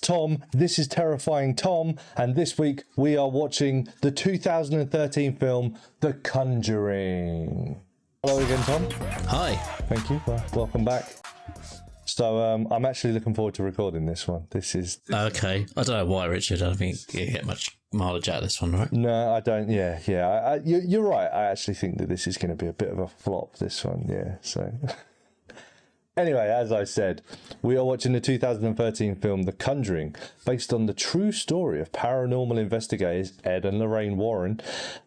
Tom. This is Terrifying Tom, and this week we are watching the 2013 film The Conjuring. Hello again, Tom. Hi. Thank you. Welcome back. So I'm actually looking forward to recording this one. This is okay. I don't know why, Richard. I don't think you get much mileage out of this one, right? No, I don't. Yeah. You're right. I actually think that this is going to be a bit of a flop. This one, yeah. So. Anyway, as I said, we are watching the 2013 film The Conjuring, based on the true story of paranormal investigators Ed and Lorraine Warren,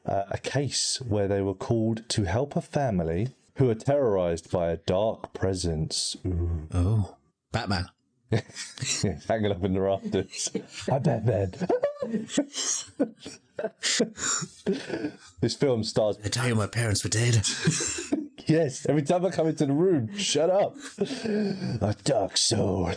a case where they were called to help a family who are terrorized by a dark presence. Ooh. Oh, Batman. Yeah, hanging up in the rafters. Hi, Batman. This film stars... I tell you my parents were dead. Yes, every time I come into the room, shut up. A dark soul.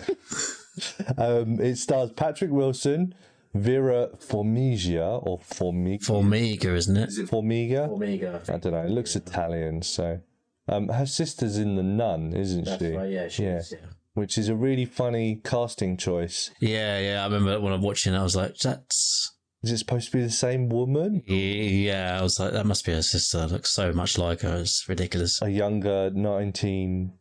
It stars Patrick Wilson, Vera Farmiga, or Farmiga. Farmiga, isn't it? Farmiga? Farmiga. I don't know. It looks Italian, so. Her sister's in The Nun, isn't she? That's right, yeah, she is, yeah. Which is a really funny casting choice. Yeah. I remember when I'm watching it, I was like, that's... Is it supposed to be the same woman? Yeah, I was like, that must be her sister. Looks so much like her. It's ridiculous. A younger 1950s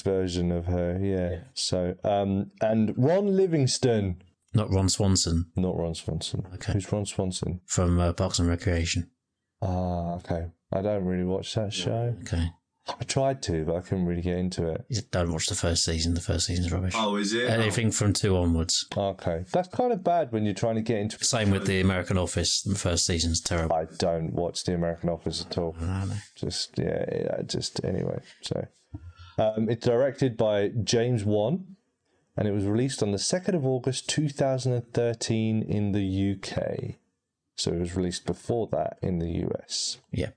version of her, yeah. So, and Ron Livingston. Not Ron Swanson. Not Ron Swanson. Okay. Who's Ron Swanson? From Parks and Recreation. Ah, okay. I don't really watch that show. Okay. I tried to, but I couldn't really get into it. You don't watch the first season. The first season's rubbish. Oh, is it? Anything from 2 onwards. Okay. That's kind of bad when you're trying to get into... Same with the American Office. The first season's terrible. I don't watch the American Office at all. No. Just anyway. So, it's directed by James Wan, and it was released on the 2nd of August 2013 in the UK. So it was released before that in the US. Yeah.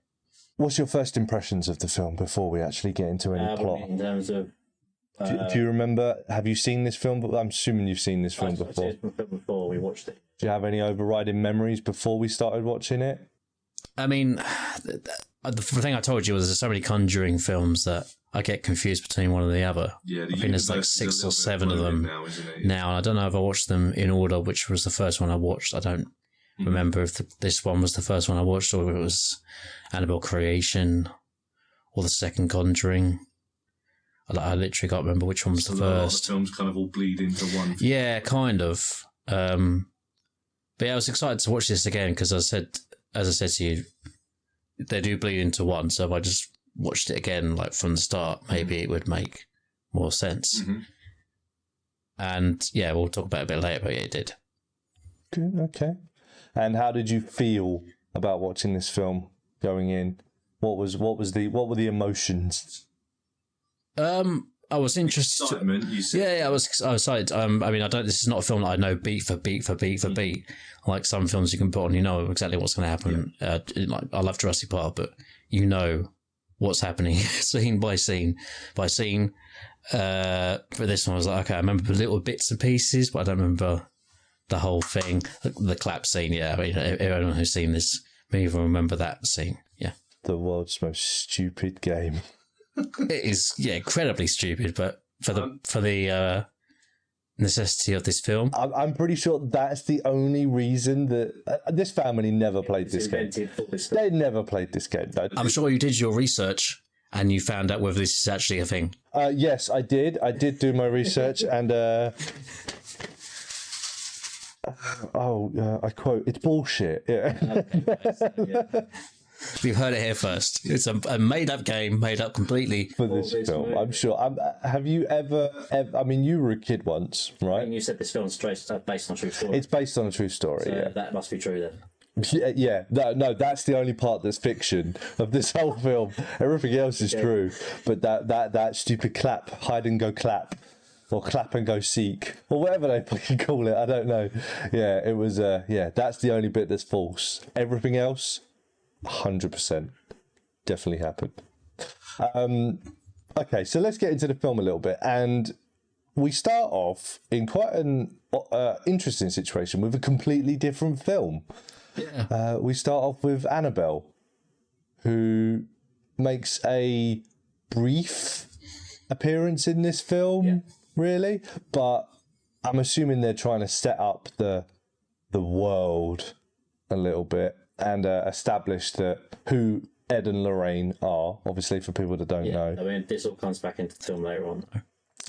What's your first impressions of the film before we actually get into any plot? In terms of... Do you remember, have you seen this film? I'm assuming you've seen this film before. I've seen this film before we watched it. Do you have any overriding memories before we started watching it? I mean, the thing I told you was there's so many Conjuring films that I get confused between one and the other. Yeah, I think there's like 6 or 7 of them now, and I don't know if I watched them in order, which was the first one I watched. I don't remember if this one was the first one I watched or if it was Annabelle Creation or the second Conjuring. I literally can't remember which one was the first. The films kind of all bleed into one. Yeah, kind of. But yeah, I was excited to watch this again because as I said to you, they do bleed into one. So if I just watched it again, like from the start, maybe it would make more sense. Mm-hmm. And yeah, we'll talk about it a bit later, but yeah, it did. Good, okay. And how did you feel about watching this film going in? What were the emotions? I was interested. Excitement, you said. Yeah, I was excited. I mean, this is not a film that I know beat for beat. Like some films you can put on, you know exactly what's going to happen. Yeah. Like I love Jurassic Park, but you know what's happening scene by scene by scene. But this one I was like, okay, I remember little bits and pieces, but I don't remember the whole thing. The clap scene, yeah. I mean, everyone who's seen this may even remember that scene. Yeah. The world's most stupid game. It is, yeah, incredibly stupid, but for the necessity of this film, I'm pretty sure that's the only reason that this family never played this game. They never played this game. No. I'm sure you did your research and you found out whether this is actually a thing. Yes, I did. I did do my research, and I quote, "It's bullshit." Yeah. We've heard it here first. It's a made-up game, made up completely for this film. I'm sure. Have you ever? I mean, you were a kid once, right? And you said this film's based on a true story. It's based on a true story. So yeah, that must be true then. Yeah. No, that's the only part that's fiction of this whole film. Everything else is true. But that stupid clap, hide and go clap, or clap and go seek, or whatever they fucking call it. I don't know. Yeah, it was. That's the only bit that's false. Everything else, 100% definitely happened. Okay, so let's get into the film a little bit, and we start off in quite an interesting situation with a completely different film. Yeah. We start off with Annabelle, who makes a brief appearance in this film, really, but I'm assuming they're trying to set up the world a little bit and establish who Ed and Lorraine are, obviously, for people that don't know. I mean, this all comes back into the film later on.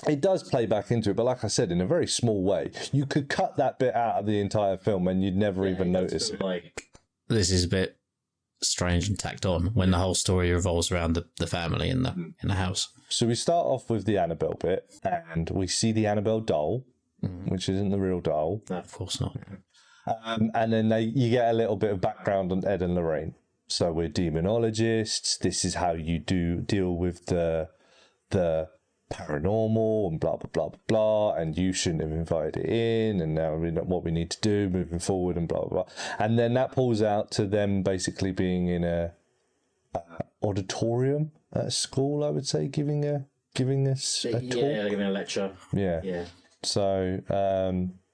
It does play back into it, but like I said, in a very small way. You could cut that bit out of the entire film and you'd never even notice it. Like, This is a bit strange and tacked on when the whole story revolves around the family in the house. So we start off with the Annabelle bit, and we see the Annabelle doll, which isn't the real doll. No, of course not. And then you get a little bit of background on Ed and Lorraine. So we're demonologists. This is how you deal with the paranormal and blah, blah, blah, blah, blah. And you shouldn't have invited it in. And now we know what we need to do moving forward and blah, blah, blah. And then that pulls out to them basically being in a auditorium at school, I would say, giving a talk. Yeah, giving a lecture. Yeah. So,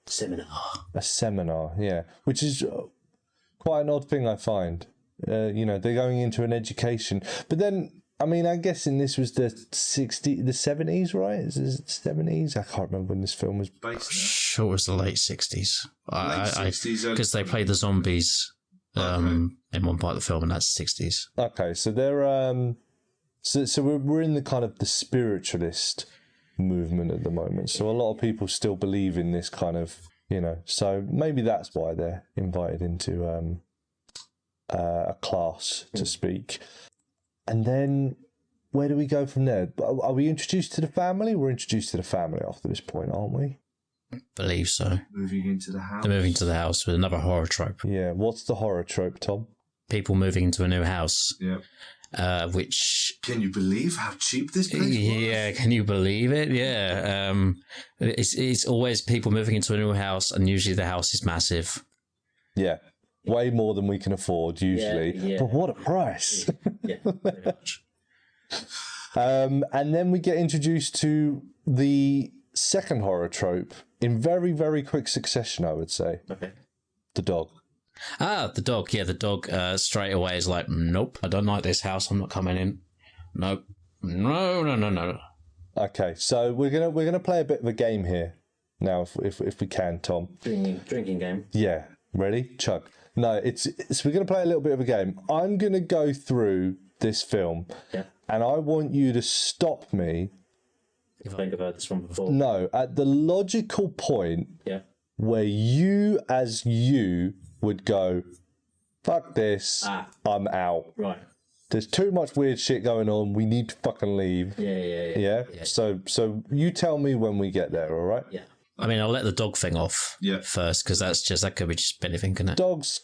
Seminar. a seminar, yeah, which is quite an odd thing, I find. They're going into an education, but then, I mean, I'm guessing this was the 70s, right? Is it 70s? I can't remember when this film was Based Sure, it was the late 60s. Late 60s, Because they played the zombies in one part of the film, and that's 60s. Okay, so they're so we're in the kind of the spiritualist movement at the moment. So a lot of people still believe in this kind of, so maybe that's why they're invited into a class to speak. And then where do we go from there? Are we introduced to the family? We're introduced to the family after this point, aren't we? Believe so. moving into the house. They're moving to the house with another horror trope. Yeah. What's the horror trope, Tom? People moving into a new house. Yeah. Which... Can you believe how cheap this place was? Yeah, can you believe it? Yeah. It's always people moving into a new house, and usually the house is massive. Yeah. Way more than we can afford, usually. Yeah. But what a price. Yeah, pretty much. And then we get introduced to the second horror trope in very, very quick succession, I would say. Okay. The dog. Ah, the dog. Yeah, the dog straight away is like, nope, I don't like this house. I'm not coming in. Nope. No. Okay, so we're gonna play a bit of a game here now, if we can, Tom. Drinking game. Yeah, ready? Chug. No, it's we're gonna play a little bit of a game. I'm gonna go through this film, and I want you to stop me. If I think I've heard this one before. No, at the logical point Yeah. where you, as you, would go, fuck this, I'm out. Right. There's too much weird shit going on. We need to fucking leave. Yeah. Yeah. So you tell me when we get there, all right? Yeah. I mean, I'll let the dog thing off first, because that could be just anything, couldn't it? Dogs,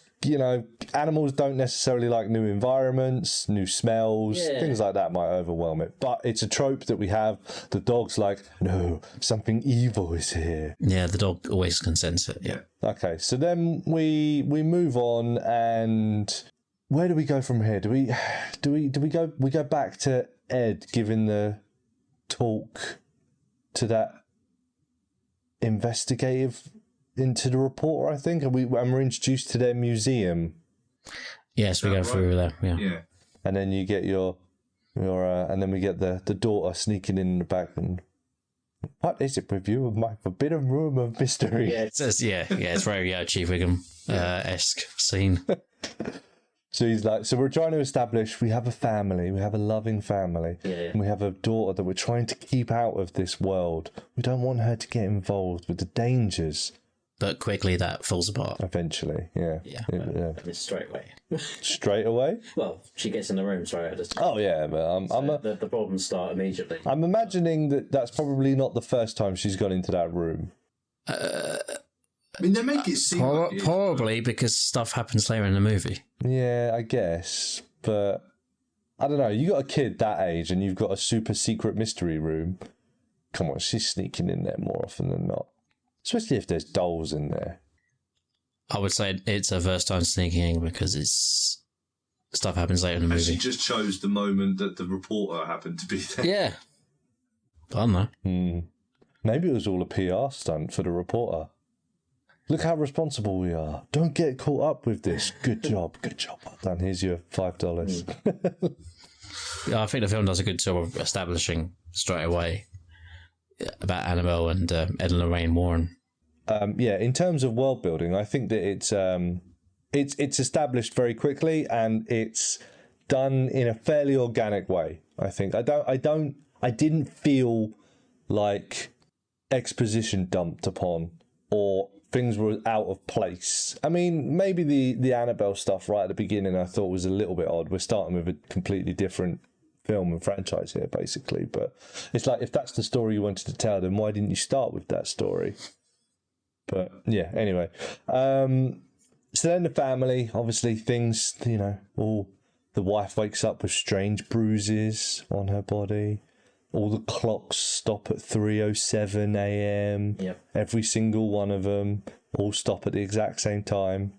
animals don't necessarily like new environments, new smells, things like that might overwhelm it. But it's a trope that we have. The dog's like, no, something evil is here. Yeah, the dog always can sense it. Yeah. Okay, so then we move on, and where do we go from here? Do we go back to Ed giving the talk to that investigative into the reporter, I think, and we're introduced to their museum. Yes, we go through there. Yeah. Yeah. And then you get your and then we get the daughter sneaking in the back and, what is it with you, my forbidden room of mystery? Yeah. It's very Chief Wiggum esque scene. So he's like, so we're trying to establish we have a family, we have a loving family, and we have a daughter that we're trying to keep out of this world. We don't want her to get involved with the dangers. But quickly that falls apart. Eventually, yeah. Just straight away. Straight away? Well, she gets in the room straight away. Oh yeah, but The problems start immediately. I'm imagining that's probably not the first time she's gone into that room. I mean, they make it seem like it is, probably because stuff happens later in the movie. Yeah, I guess, but I don't know. You got a kid that age, and you've got a super secret mystery room. Come on, she's sneaking in there more often than not, especially if there's dolls in there. I would say it's her first time sneaking in because stuff happens later in the and movie. she just chose the moment that the reporter happened to be there. Yeah. I don't know. Maybe it was all a PR stunt for the reporter. Look how responsible we are. Don't get caught up with this. Good job. Well done. Here's your $5. Yeah, I think the film does a good job of establishing straight away about Annabelle and Ed and Lorraine Warren. in terms of world building, I think that it's established very quickly, and it's done in a fairly organic way. I think I didn't feel like exposition dumped upon or things were out of place. I mean, maybe the Annabelle stuff right at the beginning I thought was a little bit odd. We're starting with a completely different film and franchise here, basically. But it's like, if that's the story you wanted to tell, then why didn't you start with that story? But yeah, anyway. So then the family, obviously things, all the wife wakes up with strange bruises on her body. All the clocks stop at 3:07 a.m. Yep. Every single one of them all stop at the exact same time.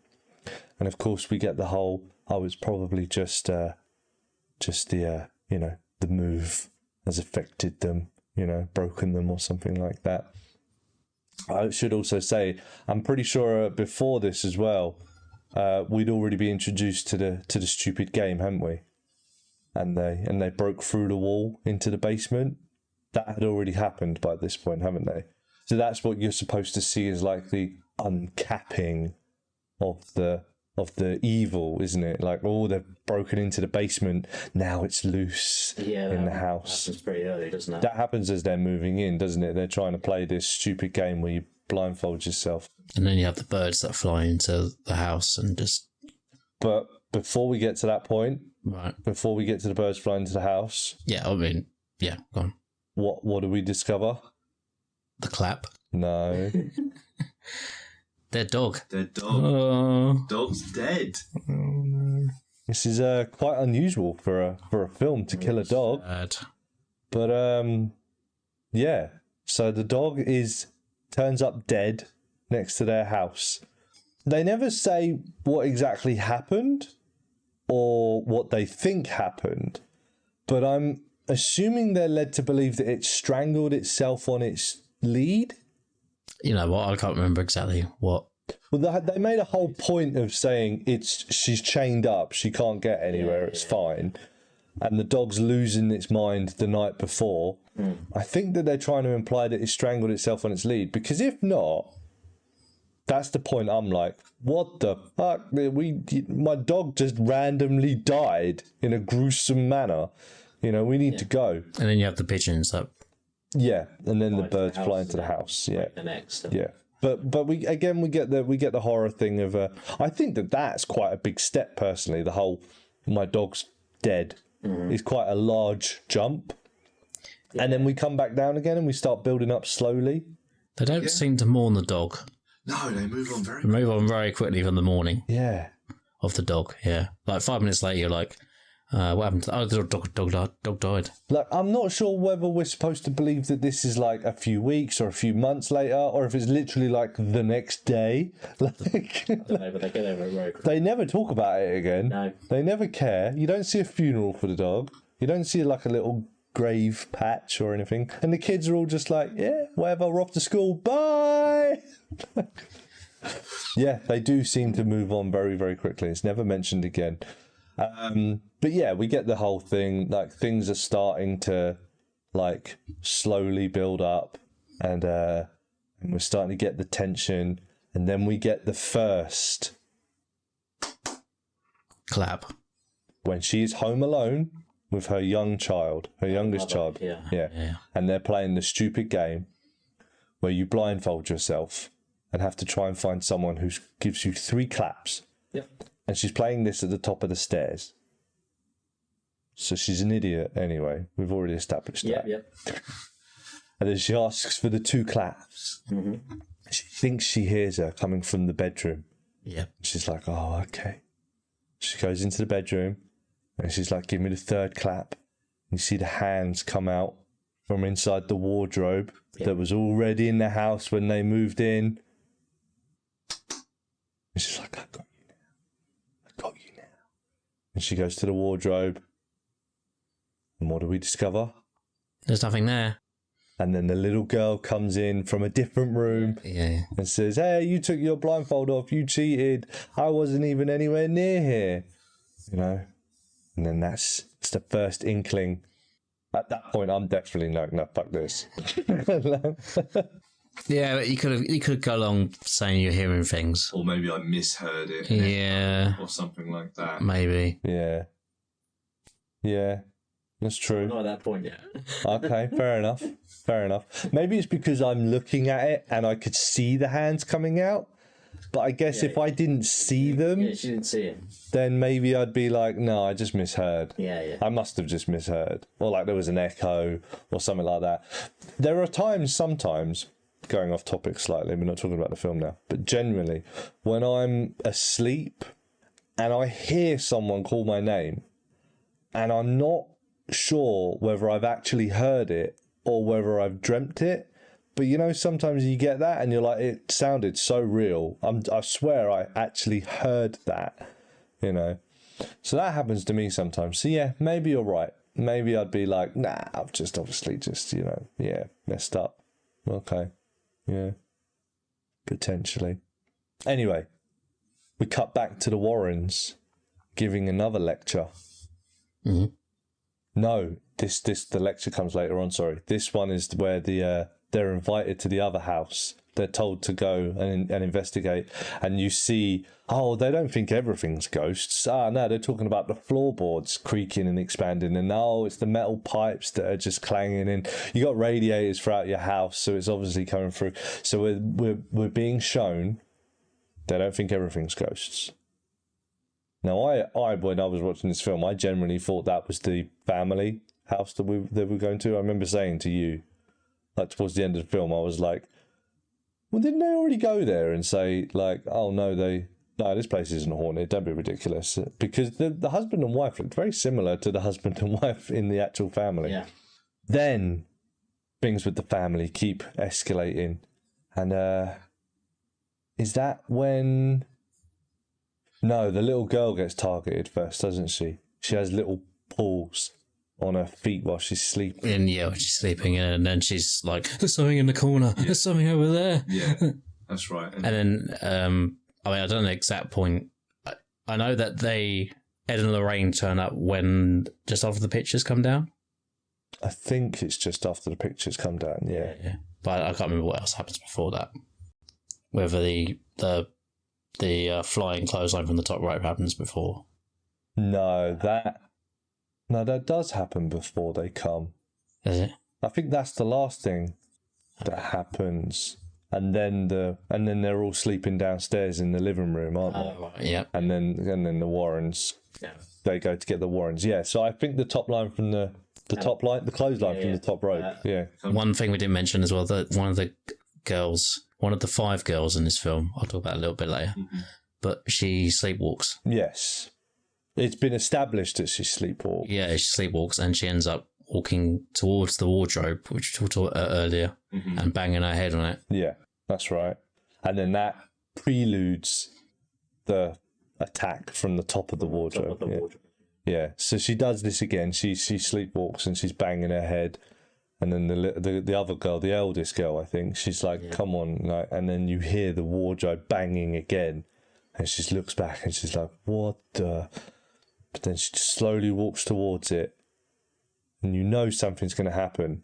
And of course we get the whole, it's probably just the the move has affected them, broken them or something like that. I should also say, I'm pretty sure before this as well, we'd already been introduced to the stupid game, hadn't we? And they broke through the wall into the basement. That had already happened by this point, haven't they? So that's what you're supposed to see as like the uncapping of the evil, isn't it? Like, they've broken into the basement. Now it's loose in the house. That happens pretty early, doesn't it? That happens as they're moving in, doesn't it? They're trying to play this stupid game where you blindfold yourself. And then you have the birds that fly into the house and just... But before we get to that point, right, before we get to the birds flying into the house... Yeah, I mean, yeah, go on. What do we discover? The clap. No. Their dog. Their dog. Oh. Dog's dead. Oh, no. This is quite unusual for a film to kill a dog. Sad. But yeah. So the dog turns up dead next to their house. They never say what exactly happened or what they think happened, but I'm assuming they're led to believe that it strangled itself on its lead. You know what? I can't remember exactly what. Well, they made a whole point of saying she's chained up, she can't get anywhere, it's fine, and the dog's losing its mind the night before. I think that they're trying to imply that it strangled itself on its lead, because if not, that's the point. I'm like, what the fuck? My dog just randomly died in a gruesome manner. We need to go. And then you have the pigeons that... Yeah, and then the birds fly into the house. Yeah, the next. Yeah. But we get the horror thing of I think that's quite a big step personally. The whole my dog's dead is quite a large jump, and then we come back down again and we start building up slowly. They don't seem to mourn the dog. No, they move on They move on very quickly from the mourning. Yeah. Of the dog. Yeah, like 5 minutes later, you're like, what happened? The dog died. Like, I'm not sure whether we're supposed to believe that this is like a few weeks or a few months later, or if it's literally like the next day. Like, I don't know, but they get over it very quickly. They never talk about it again. No. They never care. You don't see a funeral for the dog. You don't see like a little grave patch or anything. And the kids are all just like, yeah, whatever, we're off to school. Bye. Yeah, they do seem to move on very, very quickly. It's never mentioned again. But yeah, we get the whole thing. Like, things are starting to like slowly build up, and we're starting to get the tension, and then we get the first clap when she's home alone with her young child, her youngest child. Yeah. And they're playing the stupid game where you blindfold yourself and have to try and find someone who gives you 3 claps. Yep. And she's playing this at the top of the stairs. So she's an idiot anyway. We've already established that. Yep. And then she asks for the 2 claps. Mm-hmm. She thinks she hears her coming from the bedroom. Yeah. She's like, oh, okay. She goes into the bedroom and she's like, give me the 3rd clap. You see the hands come out from inside the wardrobe that was already in the house when they moved in. And she's like, I got you now. And she goes to the wardrobe. And what do we discover? There's nothing there. And then the little girl comes in from a different room and says, hey, you took your blindfold off, you cheated. I wasn't even anywhere near here. And then that's the first inkling. At that point, I'm definitely like, no, fuck this. Yeah, but you could go along saying you're hearing things. Or maybe I misheard it. Yeah. Or something like that. Maybe. Yeah. Yeah. That's true. Not at that point yet. Okay, fair enough. Fair enough. Maybe it's because I'm looking at it and I could see the hands coming out. But I guess if I didn't see them, Yeah, she didn't see it. then maybe I'd be like, no, I just misheard. Yeah. I must have just misheard. Or like there was an echo or something like that. There are sometimes, going off topic slightly, we're not talking about the film now, but generally, when I'm asleep and I hear someone call my name and I'm not sure whether I've actually heard it or whether I've dreamt it. But you know, sometimes you get that and you're like, it sounded so real. I swear I actually heard that, you know. So that happens to me sometimes. So yeah, maybe you're right. Maybe I'd be like, nah, I've just obviously just, you know, messed up. Okay. Yeah. Potentially. Anyway, we cut back to the Warrens giving another lecture. Mm-hmm. No, the lecture comes later on, sorry. This one is where they're invited to the other house. They're told to go and investigate. And you see, they don't think everything's ghosts. No, they're talking about the floorboards creaking and expanding. And it's the metal pipes that are just clanging. And you got radiators throughout your house, so it's obviously coming through. So we're being shown they don't think everything's ghosts. Now, I when I was watching this film, I generally thought that was the family house that we were going to. I remember saying to you, like towards the end of the film, I was like, well, didn't they already go there and say, like, oh, no, this place isn't haunted, don't be ridiculous. Because the husband and wife looked very similar to the husband and wife in the actual family. Yeah. Then things with the family keep escalating. And is that when... No, the little girl gets targeted first, doesn't she? She has little paws on her feet while she's sleeping. And yeah, when she's sleeping, and then she's like, "There's something in the corner. There's something over there." Yeah, that's right. And then, I mean, I don't know the exact point. I know that Ed and Lorraine turn up when just after the pictures come down. I think it's just after the pictures come down. Yeah. But I can't remember what else happens before that. Whether the flying clothesline from the top rope happens before. No, that does happen before they come. Is it? I think that's the last thing that happens, and then they're all sleeping downstairs in the living room, aren't they? Right, yeah. And then the Warrens, they go to get the Warrens. Yeah. So I think the top line from the clothesline from the top rope. One thing we didn't mention as well, that one of the 5 girls in this film, I'll talk about a little bit later, but she sleepwalks. Yes. It's been established that she sleepwalks. Yeah, she sleepwalks and she ends up walking towards the wardrobe, which we talked about earlier, and banging her head on it. Yeah, that's right. And then that preludes the attack from the top of the wardrobe. Yeah. So she does this again. She sleepwalks and she's banging her head. And then the other girl, the eldest girl, I think, she's like, come on. Like, and then you hear the wardrobe banging again. And she just looks back and she's like, what the... But then she just slowly walks towards it. And you know something's going to happen.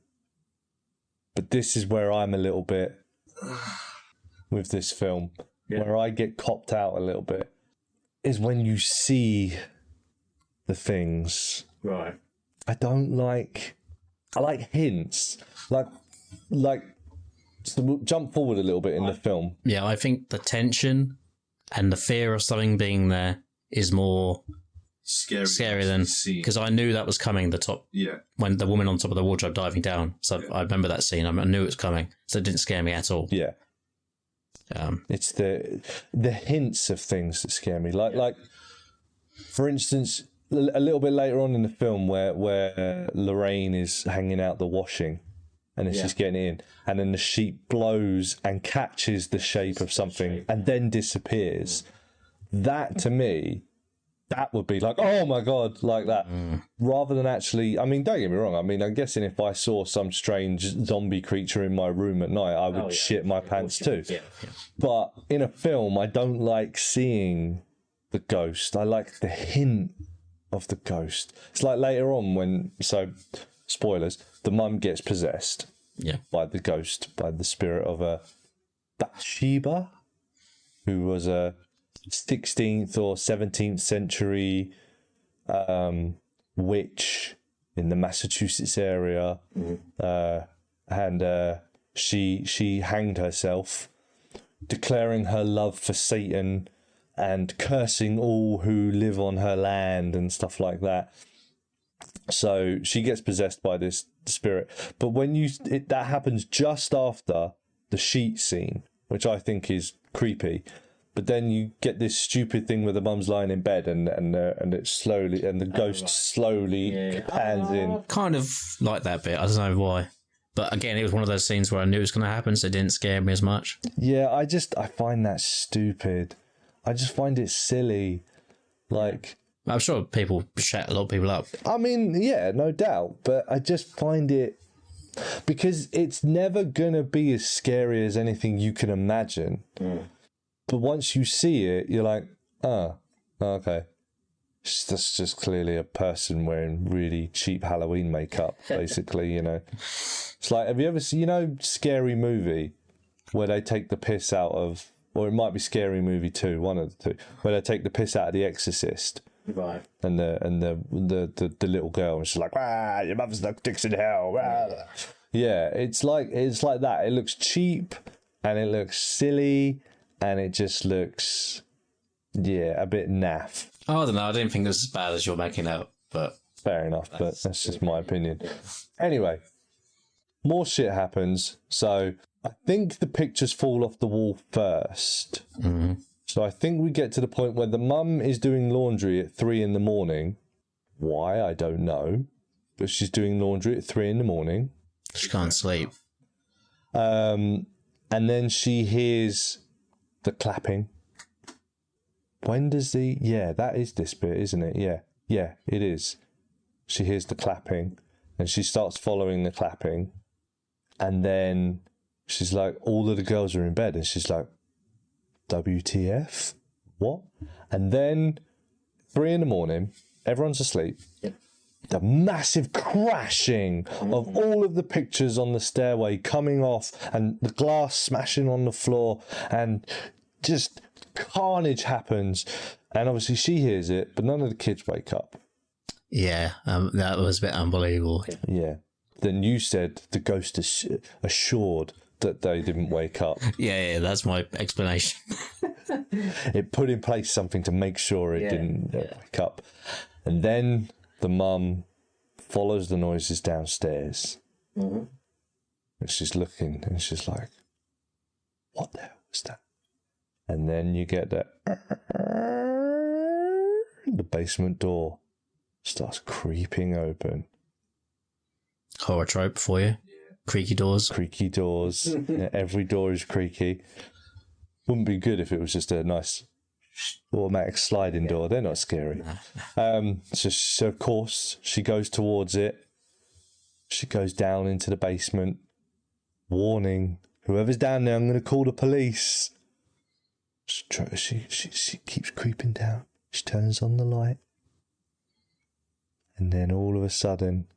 But this is where I'm a little bit... with this film. Where I get copped out a little bit. Is when you see the things. Right. I like hints. Like so we'll jump forward a little bit in the film. Yeah, I think the tension and the fear of something being there is more scary than, because I knew that was coming. The top, when the woman on top of the wardrobe diving down. So I remember that scene. I knew it was coming, so it didn't scare me at all. Yeah, it's the hints of things that scare me. Like for instance, a little bit later on in the film where Lorraine is hanging out the washing, and it's just getting in, and then the sheet blows and catches the shape of something and then disappears. That to me, that would be like, oh my God, like that. Rather than actually, I mean, don't get me wrong. I mean, I'm guessing if I saw some strange zombie creature in my room at night, I would shit my pants too. Yeah. But in a film, I don't like seeing the ghost. I like the hint of the ghost. It's like later on when, so spoilers, the mum gets possessed. by the ghost, by the spirit of a Bathsheba, who was a 16th or 17th century witch in the Massachusetts area, and she hanged herself, declaring her love for Satan and cursing all who live on her land and stuff like that. So she gets possessed by this spirit. But when that happens just after the sheet scene, which I think is creepy. But then you get this stupid thing where the mum's lying in bed and it slowly, and the ghost slowly pans in. Kind of like that bit. I don't know why. But again, it was one of those scenes where I knew it was going to happen, so it didn't scare me as much. Yeah, I find that stupid. I just find it silly. Like, I'm sure people shut a lot of people up. I mean, yeah, no doubt. But I just find it, because it's never going to be as scary as anything you can imagine. But once you see it, you're like, oh, okay. That's just clearly a person wearing really cheap Halloween makeup, basically, you know. It's like, have you ever seen, Scary Movie, where they take the piss out of, or it might be Scary Movie 2, one of the two, where they take the piss out of The Exorcist. Right. And the little girl, and she's like, your mother's like dicks in hell. Yeah, it's like that. It looks cheap and it looks silly and it just looks, a bit naff. Oh, I don't know. I didn't think it was as bad as you're making out, but fair enough. But that's just my opinion. Anyway, more shit happens. So I think the pictures fall off the wall first. Mm-hmm. So I think we get to the point where the mum is doing laundry at 3 a.m. Why, I don't know. But she's doing laundry at 3 a.m. She can't sleep. And then she hears the clapping. When does that is this bit, isn't it? Yeah, it is. She hears the clapping and she starts following the clapping. And then she's like, all of the girls are in bed. And she's like, WTF? What? And then 3 a.m, everyone's asleep. Yep. The massive crashing of all of the pictures on the stairway coming off and the glass smashing on the floor and just carnage happens. And obviously she hears it, but none of the kids wake up. Yeah, that was a bit unbelievable. Yeah. Then you said the ghost is assured that they didn't wake up. Yeah, that's my explanation. It put in place something to make sure it didn't wake up. And then the mum follows the noises downstairs. Mm-hmm. And she's looking and she's like, what the hell was that? And then you get that. The basement door starts creeping open. Horror trope for you. Creaky doors. Creaky doors. Yeah, every door is creaky. Wouldn't be good if it was just a nice automatic sliding door. They're not scary. So of course, she goes towards it. She goes down into the basement. Warning, whoever's down there, I'm going to call the police. She keeps creeping down. She turns on the light. And then all of a sudden,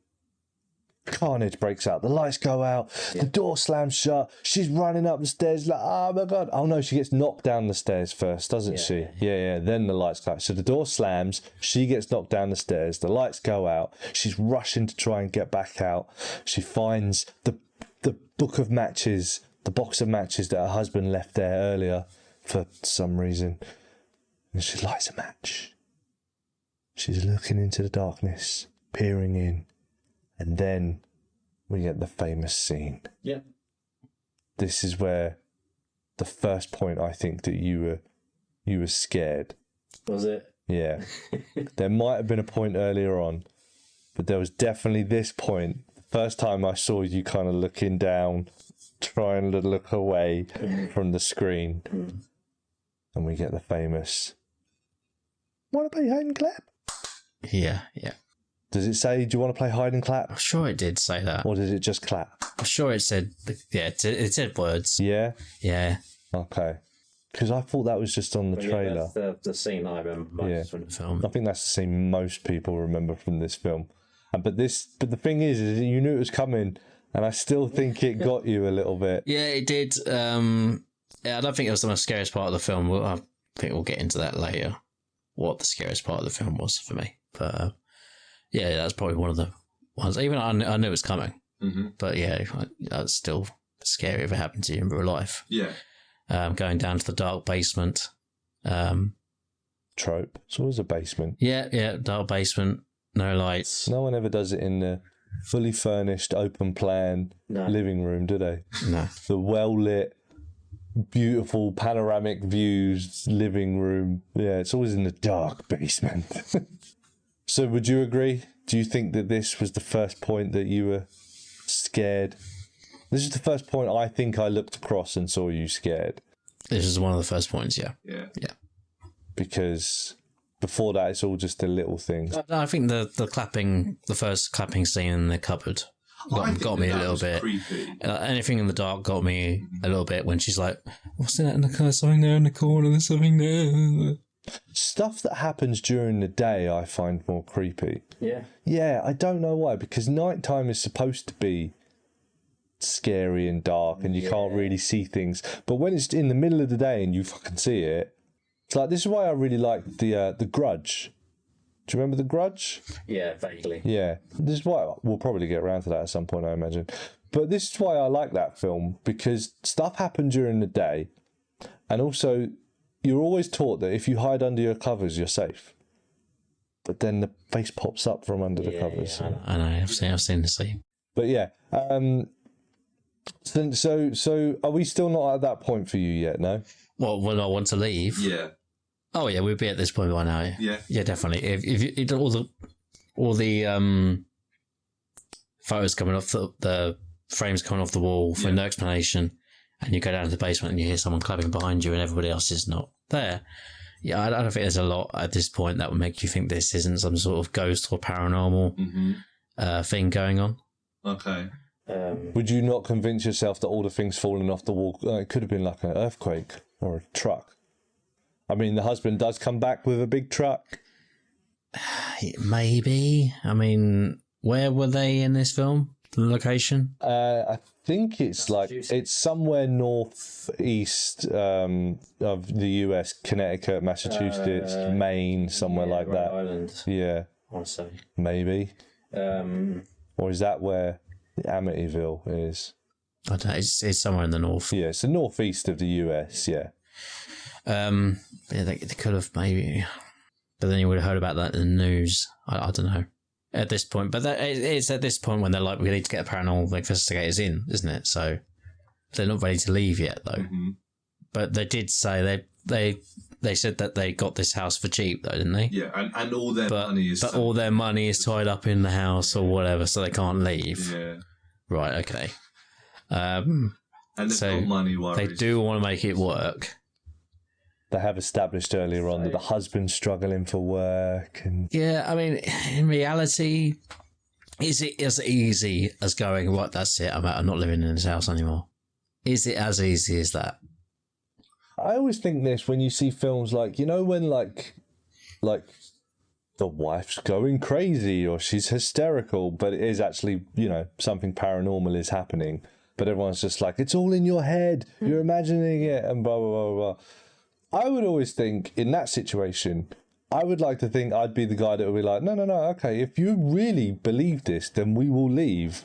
carnage breaks out. The lights go out. The door slams shut. She's running up the stairs like, oh my God. Oh no, she gets knocked down the stairs first, doesn't she? Yeah. Then the lights go out. So the door slams. She gets knocked down the stairs. The lights go out. She's rushing to try and get back out. She finds the book of matches, the box of matches that her husband left there earlier for some reason. And she lights a match. She's looking into the darkness, peering in. And then we get the famous scene. Yeah. This is where the first point I think that you were scared. Was it? Yeah. There might have been a point earlier on, but there was definitely this point. First time I saw you kind of looking down, trying to look away from the screen. And we get the famous, want to play hide and clap? Yeah. Does it say, do you want to play hide and clap? I'm sure it did say that. Or did it just clap? I'm sure it said, it said words. Yeah? Yeah. Okay. Because I thought that was just on the trailer. That's the scene I remember most from the film. I think that's the scene most people remember from this film. But the thing is you knew it was coming, And I still think it got you a little bit. Yeah, it did. Yeah, I don't think it was the most scariest part of the film. I think we'll get into that later, what the scariest part of the film was for me. But yeah, that's probably one of the ones. Even I knew it was coming. Mm-hmm. But yeah, that's still scary if it happened to you in real life. Yeah. Going down to the dark basement. Trope. It's always a basement. Yeah, dark basement, no lights. No one ever does it in the fully furnished, open plan living room, do they? No. The well lit, beautiful panoramic views living room. Yeah, it's always in the dark basement. So would you agree? Do you think that this was the first point that you were scared? This is the first point I think I looked across and saw you scared. This is one of the first points, yeah. Yeah. Because before that, it's all just the little things. I think the first clapping scene in the cupboard got me a little bit. Creepy. Anything in the dark got me a little bit when she's like, "What's in that in the corner? Something there in the corner. There's something there." Stuff that happens during the day, I find more creepy. Yeah. Yeah, I don't know why. Because nighttime is supposed to be scary and dark, and you can't really see things. But when it's in the middle of the day and you fucking see it, it's like, this is why I really like the Grudge. Do you remember The Grudge? Yeah, vaguely. Yeah, this is why we'll probably get around to that at some point, I imagine. But this is why I like that film, because stuff happened during the day, and also you're always taught that if you hide under your covers, you're safe. But then the face pops up from under the covers. Yeah, I know. I've seen the scene. But yeah, so are we still not at that point for you yet? No. Well, when I want to leave. Yeah. Oh yeah, we'd be at this point by now. Yeah, definitely. If all the photos coming off the frames coming off the wall for no explanation, and you go down to the basement and you hear someone clapping behind you, and everybody else is not there. Yeah, I don't think there's a lot at this point that would make you think this isn't some sort of ghost or paranormal thing going on. Okay. Would you not convince yourself that all the things falling off the wall, it could have been like an earthquake or a truck? I mean, the husband does come back with a big truck. Maybe. I mean, where were they in this film? The location? I think it's like, it's somewhere northeast of the US, Connecticut, Massachusetts, Maine, somewhere like Rhode that. Island, Yeah, I want to say. maybe. Or is that where Amityville is? I don't know. It's somewhere in the north. Yeah, it's the northeast of the US, yeah. Yeah, they could have maybe, but then you would have heard about that in the news. I don't know at this point, but it's at this point when they're like, we need to get the paranormal investigators in, isn't it? So they're not ready to leave yet, though. Mm-hmm. But they did say they said that they got this house for cheap, though, didn't they? Yeah, and all their money is. But all their money is tied up in the house or whatever, so they can't leave. Yeah. Right. Okay. And they've got money worries. They do want to make it work. They have established earlier on that the husband's struggling for work. And Yeah, I mean, in reality, is it as easy as going, right, that's it, I'm not living in this house anymore? Is it as easy as that? I always think this when you see films like, you know, when like the wife's going crazy or she's hysterical, but it is actually, you know, something paranormal is happening. But everyone's just like, it's all in your head. You're imagining it and blah, blah, blah, blah. I would always think in that situation, I would like to think I'd be the guy that would be like, no, okay, if you really believe this, then we will leave.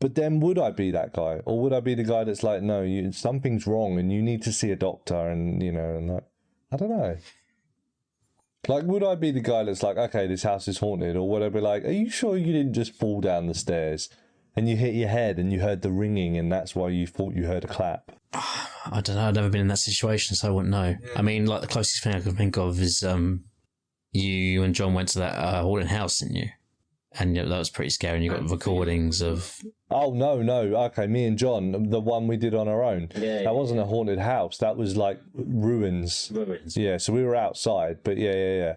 But then would I be that guy? Or would I be the guy that's like, no, something's wrong and you need to see a doctor and, you know, and like, I don't know. Like, would I be the guy that's like, okay, this house is haunted? Or would I be like, are you sure you didn't just fall down the stairs and you hit your head and you heard the ringing and that's why you thought you heard a clap? I don't know. I've never been in that situation, so I wouldn't know. Yeah. I mean, like, the closest thing I can think of is you and John went to that haunted house, didn't you? And that was pretty scary. And you got recordings of... Oh, no. Okay, me and John, the one we did on our own. That wasn't a haunted house. That was like ruins. Yeah, so we were outside, but yeah.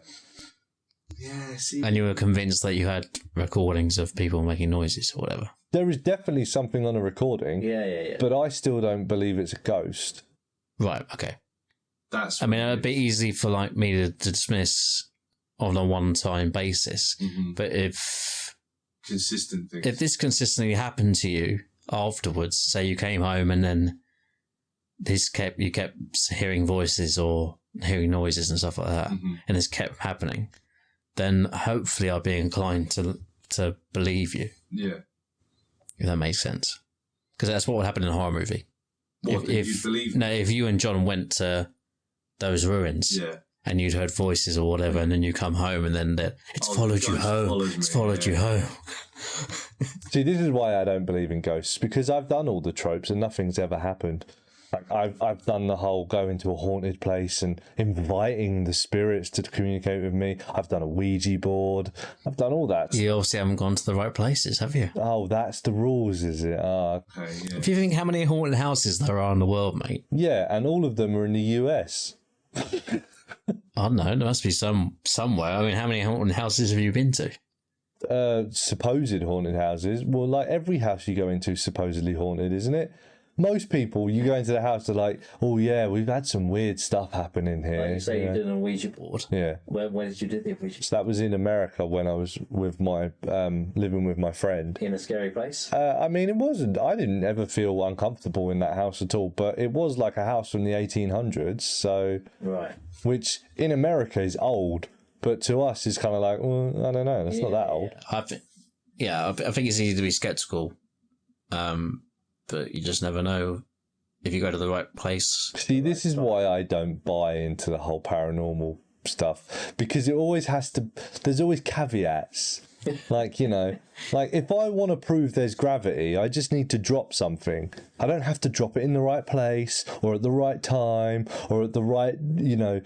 Yeah, see. And you were convinced that you had recordings of people making noises or whatever. There is definitely something on a recording. Yeah. But I still don't believe it's a ghost. Right, okay. That's. I mean, it'd be easy for like me to dismiss on a one-time basis. Mm-hmm. But if consistent things. If this consistently happened to you afterwards, say you came home and then you kept hearing voices or hearing noises and stuff like that, and this kept happening, then hopefully I'd be inclined to believe you. Yeah. If that makes sense. Because that's what would happen in a horror movie. What, you believe? No, if you and John went to those ruins and you'd heard voices or whatever, and then you come home and then it's followed you home. It's followed you home. See, this is why I don't believe in ghosts, because I've done all the tropes and nothing's ever happened. Like I've done the whole going to a haunted place and inviting the spirits to communicate with me. I've done a Ouija board. I've done all that. You obviously haven't gone to the right places, have you? Oh, that's the rules, is it? Okay, yeah. If you think how many haunted houses there are in the world, mate. Yeah, and all of them are in the US. I don't know. There must be somewhere. I mean, how many haunted houses have you been to? Supposed haunted houses. Well, like every house you go into is supposedly haunted, isn't it? Most people, you go into the house, they're like, oh yeah, we've had some weird stuff happening here. Like you say you did a Ouija board. Yeah. Where did you do the Ouija board? So that was in America when I was with my, living with my friend. In a scary place? I mean, it wasn't, I didn't ever feel uncomfortable in that house at all, but it was like a house from the 1800s, so... Right. Which in America is old, but to us is kind of like, well, I don't know, that's not that old. I think it's easy to be skeptical. But you just never know if you go to the right place. See, this is why I don't buy into the whole paranormal stuff, because it always there's always caveats. Like, you know, like if I want to prove there's gravity, I just need to drop something. I don't have to drop it in the right place or at the right time or at the right, you know,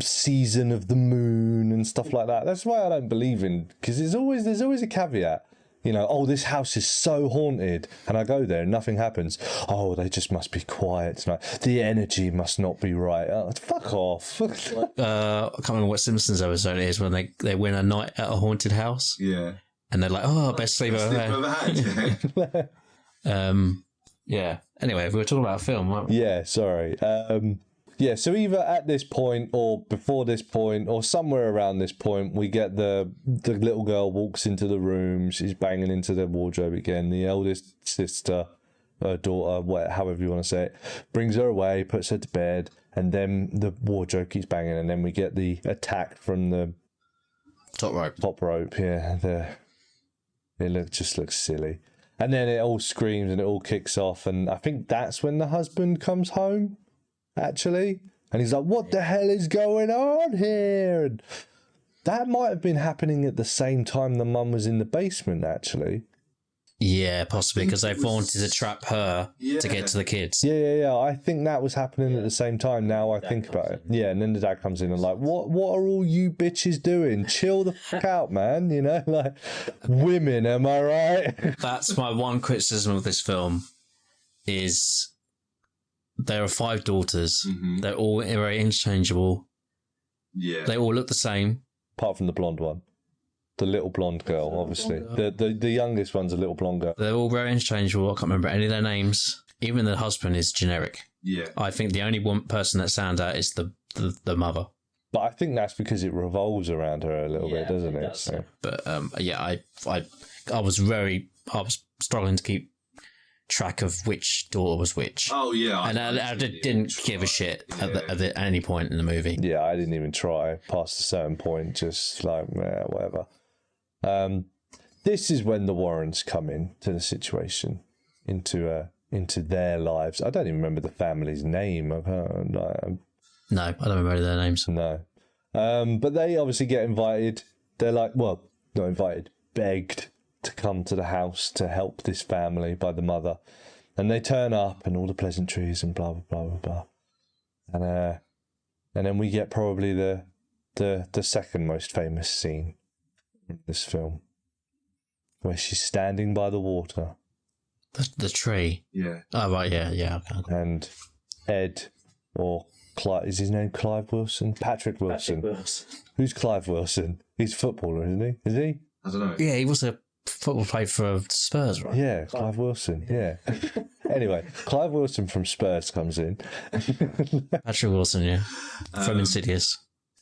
season of the moon and stuff like that. That's why I don't believe in, because there's always a caveat. You know, oh, this house is so haunted, and I go there and nothing happens. Oh, they just must be quiet tonight. The energy must not be right. Oh, fuck off. I can't remember what Simpsons episode it is when they win a night at a haunted house. Yeah. And they're like, oh, best sleep I've ever had. Yeah. Anyway, we were talking about a film, weren't we? Yeah, sorry. Yeah, so either at this point or before this point or somewhere around this point, we get the little girl walks into the room. She's banging into the wardrobe again. The eldest sister, her daughter, however you want to say it, brings her away, puts her to bed, and then the wardrobe keeps banging. And then we get the attack from the top rope. Yeah, just looks silly. And then it all screams and it all kicks off. And I think that's when the husband comes home, actually. And he's like, what the hell is going on here? And that might have been happening at the same time the mum was in the basement, actually. Yeah, possibly, because they wanted to trap her to get to the kids. Yeah. I think that was happening at the same time, now I think about it. Yeah, and then the dad comes in and like, what are all you bitches doing? Chill the fuck out, man. You know, like, women, am I right? That's my one criticism of this film, is there are 5 daughters. Mm-hmm. They're all very interchangeable. Yeah. They all look the same. Apart from the blonde one. The little blonde girl, obviously. The youngest one's a little blonde girl. They're all very interchangeable. I can't remember any of their names. Even the husband is generic. Yeah. I think the only one person that stands out is the mother. But I think that's because it revolves around her a little bit, doesn't it? So. But I was struggling to keep track of which daughter was which. Oh yeah, I didn't give a shit at any point in the movie. Yeah, I didn't even try past a certain point. Just like whatever. This is when the Warrens come in to the situation, into their lives. I don't even remember the family's name of her. No, I don't remember their names. No, but they obviously get invited. They're like, well, not invited, begged to come to the house to help this family by the mother, and they turn up and all the pleasantries and blah blah blah blah blah, and then we get probably the second most famous scene in this film, where she's standing by the water. The tree. Yeah. Oh right, yeah. Okay. And Ed, or Clive, is his name Clive Wilson? Patrick Wilson. Who's Clive Wilson? He's a footballer, isn't he? Is he? I don't know. Yeah, he was a football player for Spurs, right? Yeah, Clive Wilson. Yeah. Anyway, Clive Wilson from Spurs comes in. Patrick Wilson, yeah, from Insidious.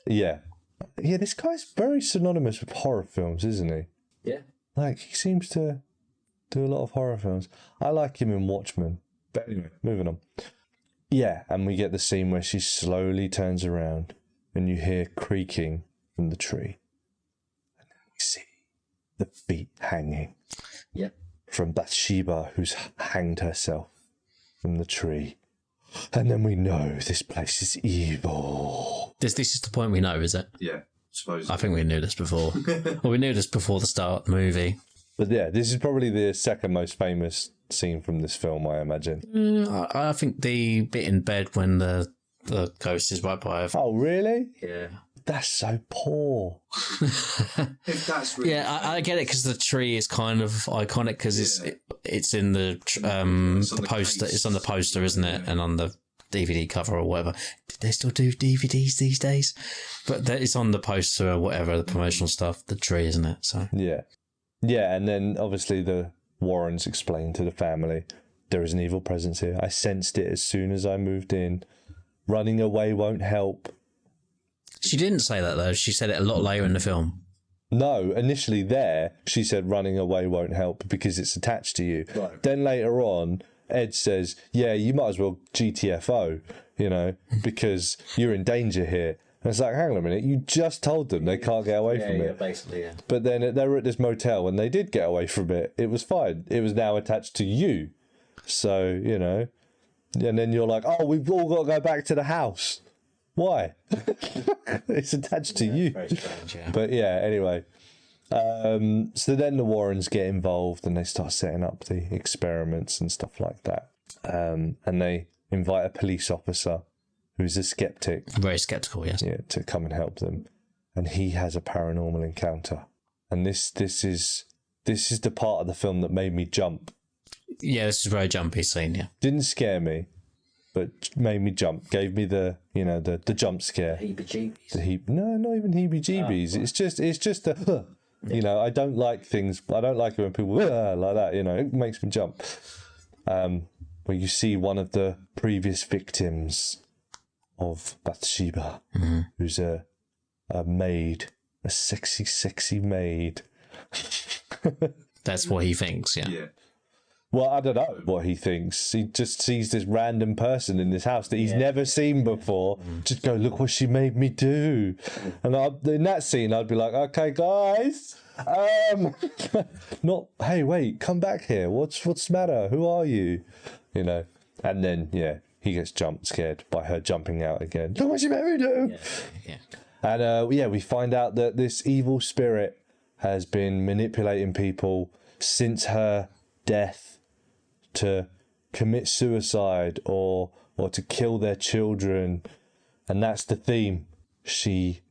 Yeah. Yeah, this guy's very synonymous with horror films, isn't he? Yeah. Like, he seems to do a lot of horror films. I like him in Watchmen. But anyway, moving on. Yeah, and we get the scene where she slowly turns around and you hear creaking from the tree. And then we see the feet hanging. Yep. From Bathsheba, who's hanged herself from the tree. And then we know this place is evil. This is the point we know, is it? Yeah, suppose. I think we knew this before. Well, we knew this before the start of the movie. But yeah, this is probably the second most famous scene from this film, I imagine. I think the bit in bed when the ghost is right by her. Oh, really? Yeah. That's so poor. If that's really I get it because the tree is kind of iconic because it's in the the poster. case. It's on the poster, isn't it? And on the DVD cover or whatever. Did they still do DVDs these days? But it's on the poster or whatever, the promotional stuff. The tree, isn't it? So Yeah. Yeah, and then obviously the Warrens explain to the family there is an evil presence here. I sensed it as soon as I moved in. Running away won't help. she didn't say that though. She said it a lot later in the film. No, initially there, she said running away won't help because it's attached to you. Right. Then later on, Ed says, yeah, you might as well GTFO, you know, because you're in danger here. And it's like, hang on a minute, you just told them they can't get away from it. Basically, yeah. But then they were at this motel and they did get away from it. It was fine. It was now attached to you. So, you know, and then you're like, oh, we've all got to go back to the house. Why? It's attached to you. Very strange, yeah. But yeah, anyway. So then the Warrens get involved and they start setting up the experiments and stuff like that. And they invite a police officer who's a skeptic, Very skeptical, yes. yeah, to come and help them. And he has a paranormal encounter. And this is the part of the film that made me jump. Yeah, this is a very jumpy scene, yeah. Didn't scare me, but made me jump. Gave me the jump scare. Heebie-jeebies. No, not even heebie-jeebies. It's just a, you know, I don't like things. I don't like it when people like that. You know, it makes me jump. Where you see one of the previous victims of Bathsheba, who's a maid, a sexy maid. That's what he thinks, yeah. Yeah. Well, I don't know what he thinks. He just sees this random person in this house that he's never seen before. Just go, look what she made me do. And in that scene, I'd be like, okay, guys, not, hey, wait, come back here. What's the matter? Who are you? You know. And then, yeah, he gets jump scared by her jumping out again. Look what she made me do. Yeah. And we find out that this evil spirit has been manipulating people since her death to commit suicide or to kill their children. And that's the theme. She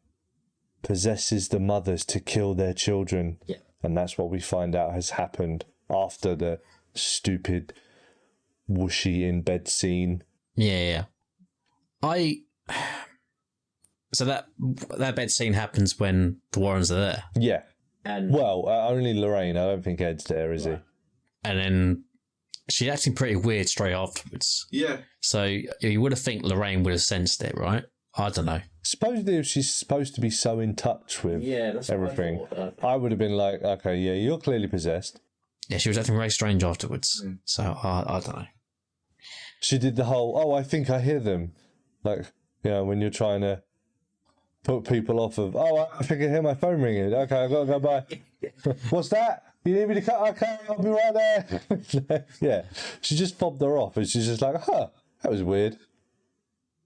possesses the mothers to kill their children. Yeah. And that's what we find out has happened after the stupid whooshy in bed scene. Yeah. So that bed scene happens when the Warrens are there. Yeah. And Well, only Lorraine. I don't think Ed's there, is he? And then she's acting pretty weird straight afterwards. Yeah. So you would have think Lorraine would have sensed it, right? I don't know. Supposedly, if she's supposed to be so in touch with that's what everything, I thought. I would have been like, okay, yeah, you're clearly possessed. Yeah, she was acting very strange afterwards. So I don't know. She did the whole, oh, I think I hear them. Like, you know, when you're trying to put people off of, oh, I think I hear my phone ringing. Okay, I've got to go by. What's that? You need me to cut? Okay, I'll be right there. Yeah, she just fobbed her off and she's just like, huh, that was weird.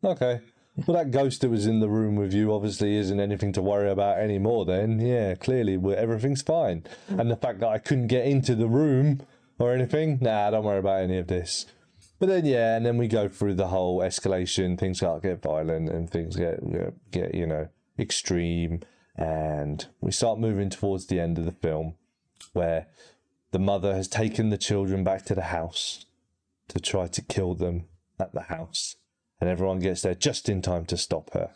Okay. Well, that ghost that was in the room with you obviously isn't anything to worry about anymore then. Yeah, clearly everything's fine. And the fact that I couldn't get into the room or anything, nah, don't worry about any of this. But then, yeah, and then we go through the whole escalation. Things start to get violent and things get you know, extreme. And we start moving towards the end of the film where the mother has taken the children back to the house to try to kill them at the house. And everyone gets there just in time to stop her.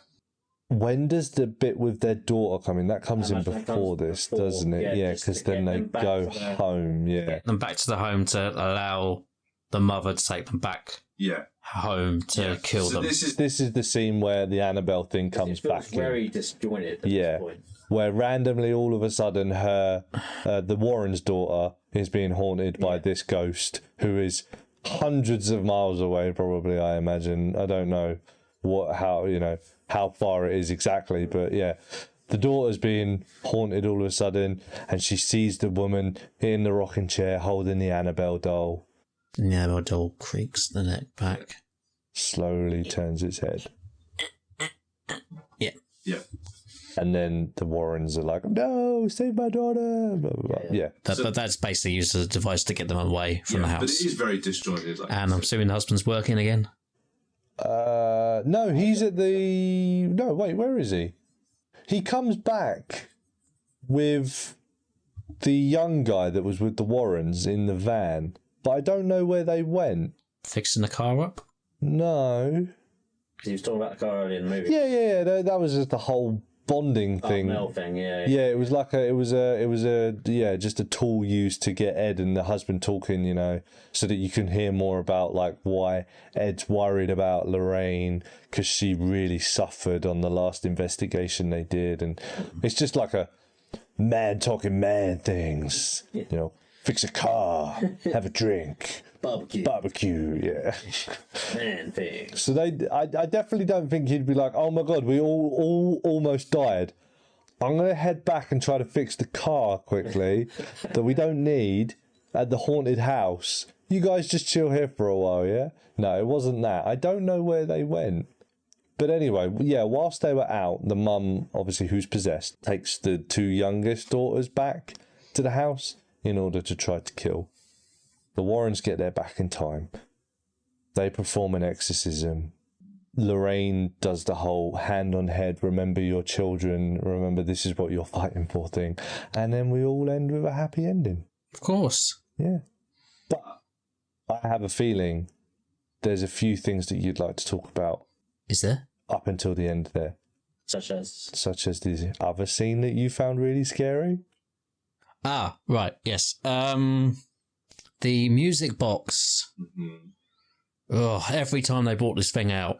When does the bit with their daughter come in? That comes in before this, doesn't it? Yeah, because then they go home. Yeah. Get them back to the home to allow the mother to take them back Yeah. home to kill So them. this is This is the scene where the Annabelle thing comes It feels back in. very disjointed at Yeah. this point. where randomly all of a sudden the Warren's daughter is being haunted by this ghost who is hundreds of miles away, probably, I imagine. I don't know how far it is exactly, but yeah. The daughter's being haunted all of a sudden, and she sees the woman in the rocking chair holding the Annabelle doll. The Annabelle doll creaks the neck back. Slowly turns its head. Yeah. Yeah. And then the Warrens are like, no, save my daughter. Blah, blah, blah. Yeah. But that's basically used as a device to get them away from the house. But it is very disjointed. And I'm assuming the husband's working again? No, he's at the... No, wait, where is he? He comes back with the young guy that was with the Warrens in the van, but I don't know where they went. Fixing the car up? No. Because he was talking about the car earlier in the movie. Yeah. That was just the whole bonding thing. Mel thing, yeah. Yeah, it was like just a tool used to get Ed and the husband talking, so that you can hear more about like why Ed's worried about Lorraine because she really suffered on the last investigation they did, and it's just like a man talking man things, fix a car, have a drink. Barbecue, yeah. Man thing. So I definitely don't think he'd be like, oh my god, we all almost died. I'm gonna head back and try to fix the car quickly that we don't need at the haunted house. You guys just chill here for a while, yeah? No, it wasn't that. I don't know where they went. But anyway, yeah, whilst they were out, the mum, obviously who's possessed, takes the two youngest daughters back to the house in order to try to kill. The Warrens get there back in time. They perform an exorcism. Lorraine does the whole hand on head, remember your children, remember this is what you're fighting for thing. And then we all end with a happy ending. Of course. Yeah. But I have a feeling there's a few things that you'd like to talk about. Is there? Up until the end there. Such as the other scene that you found really scary? Ah, right, yes. The music box. Oh, every time they brought this thing out,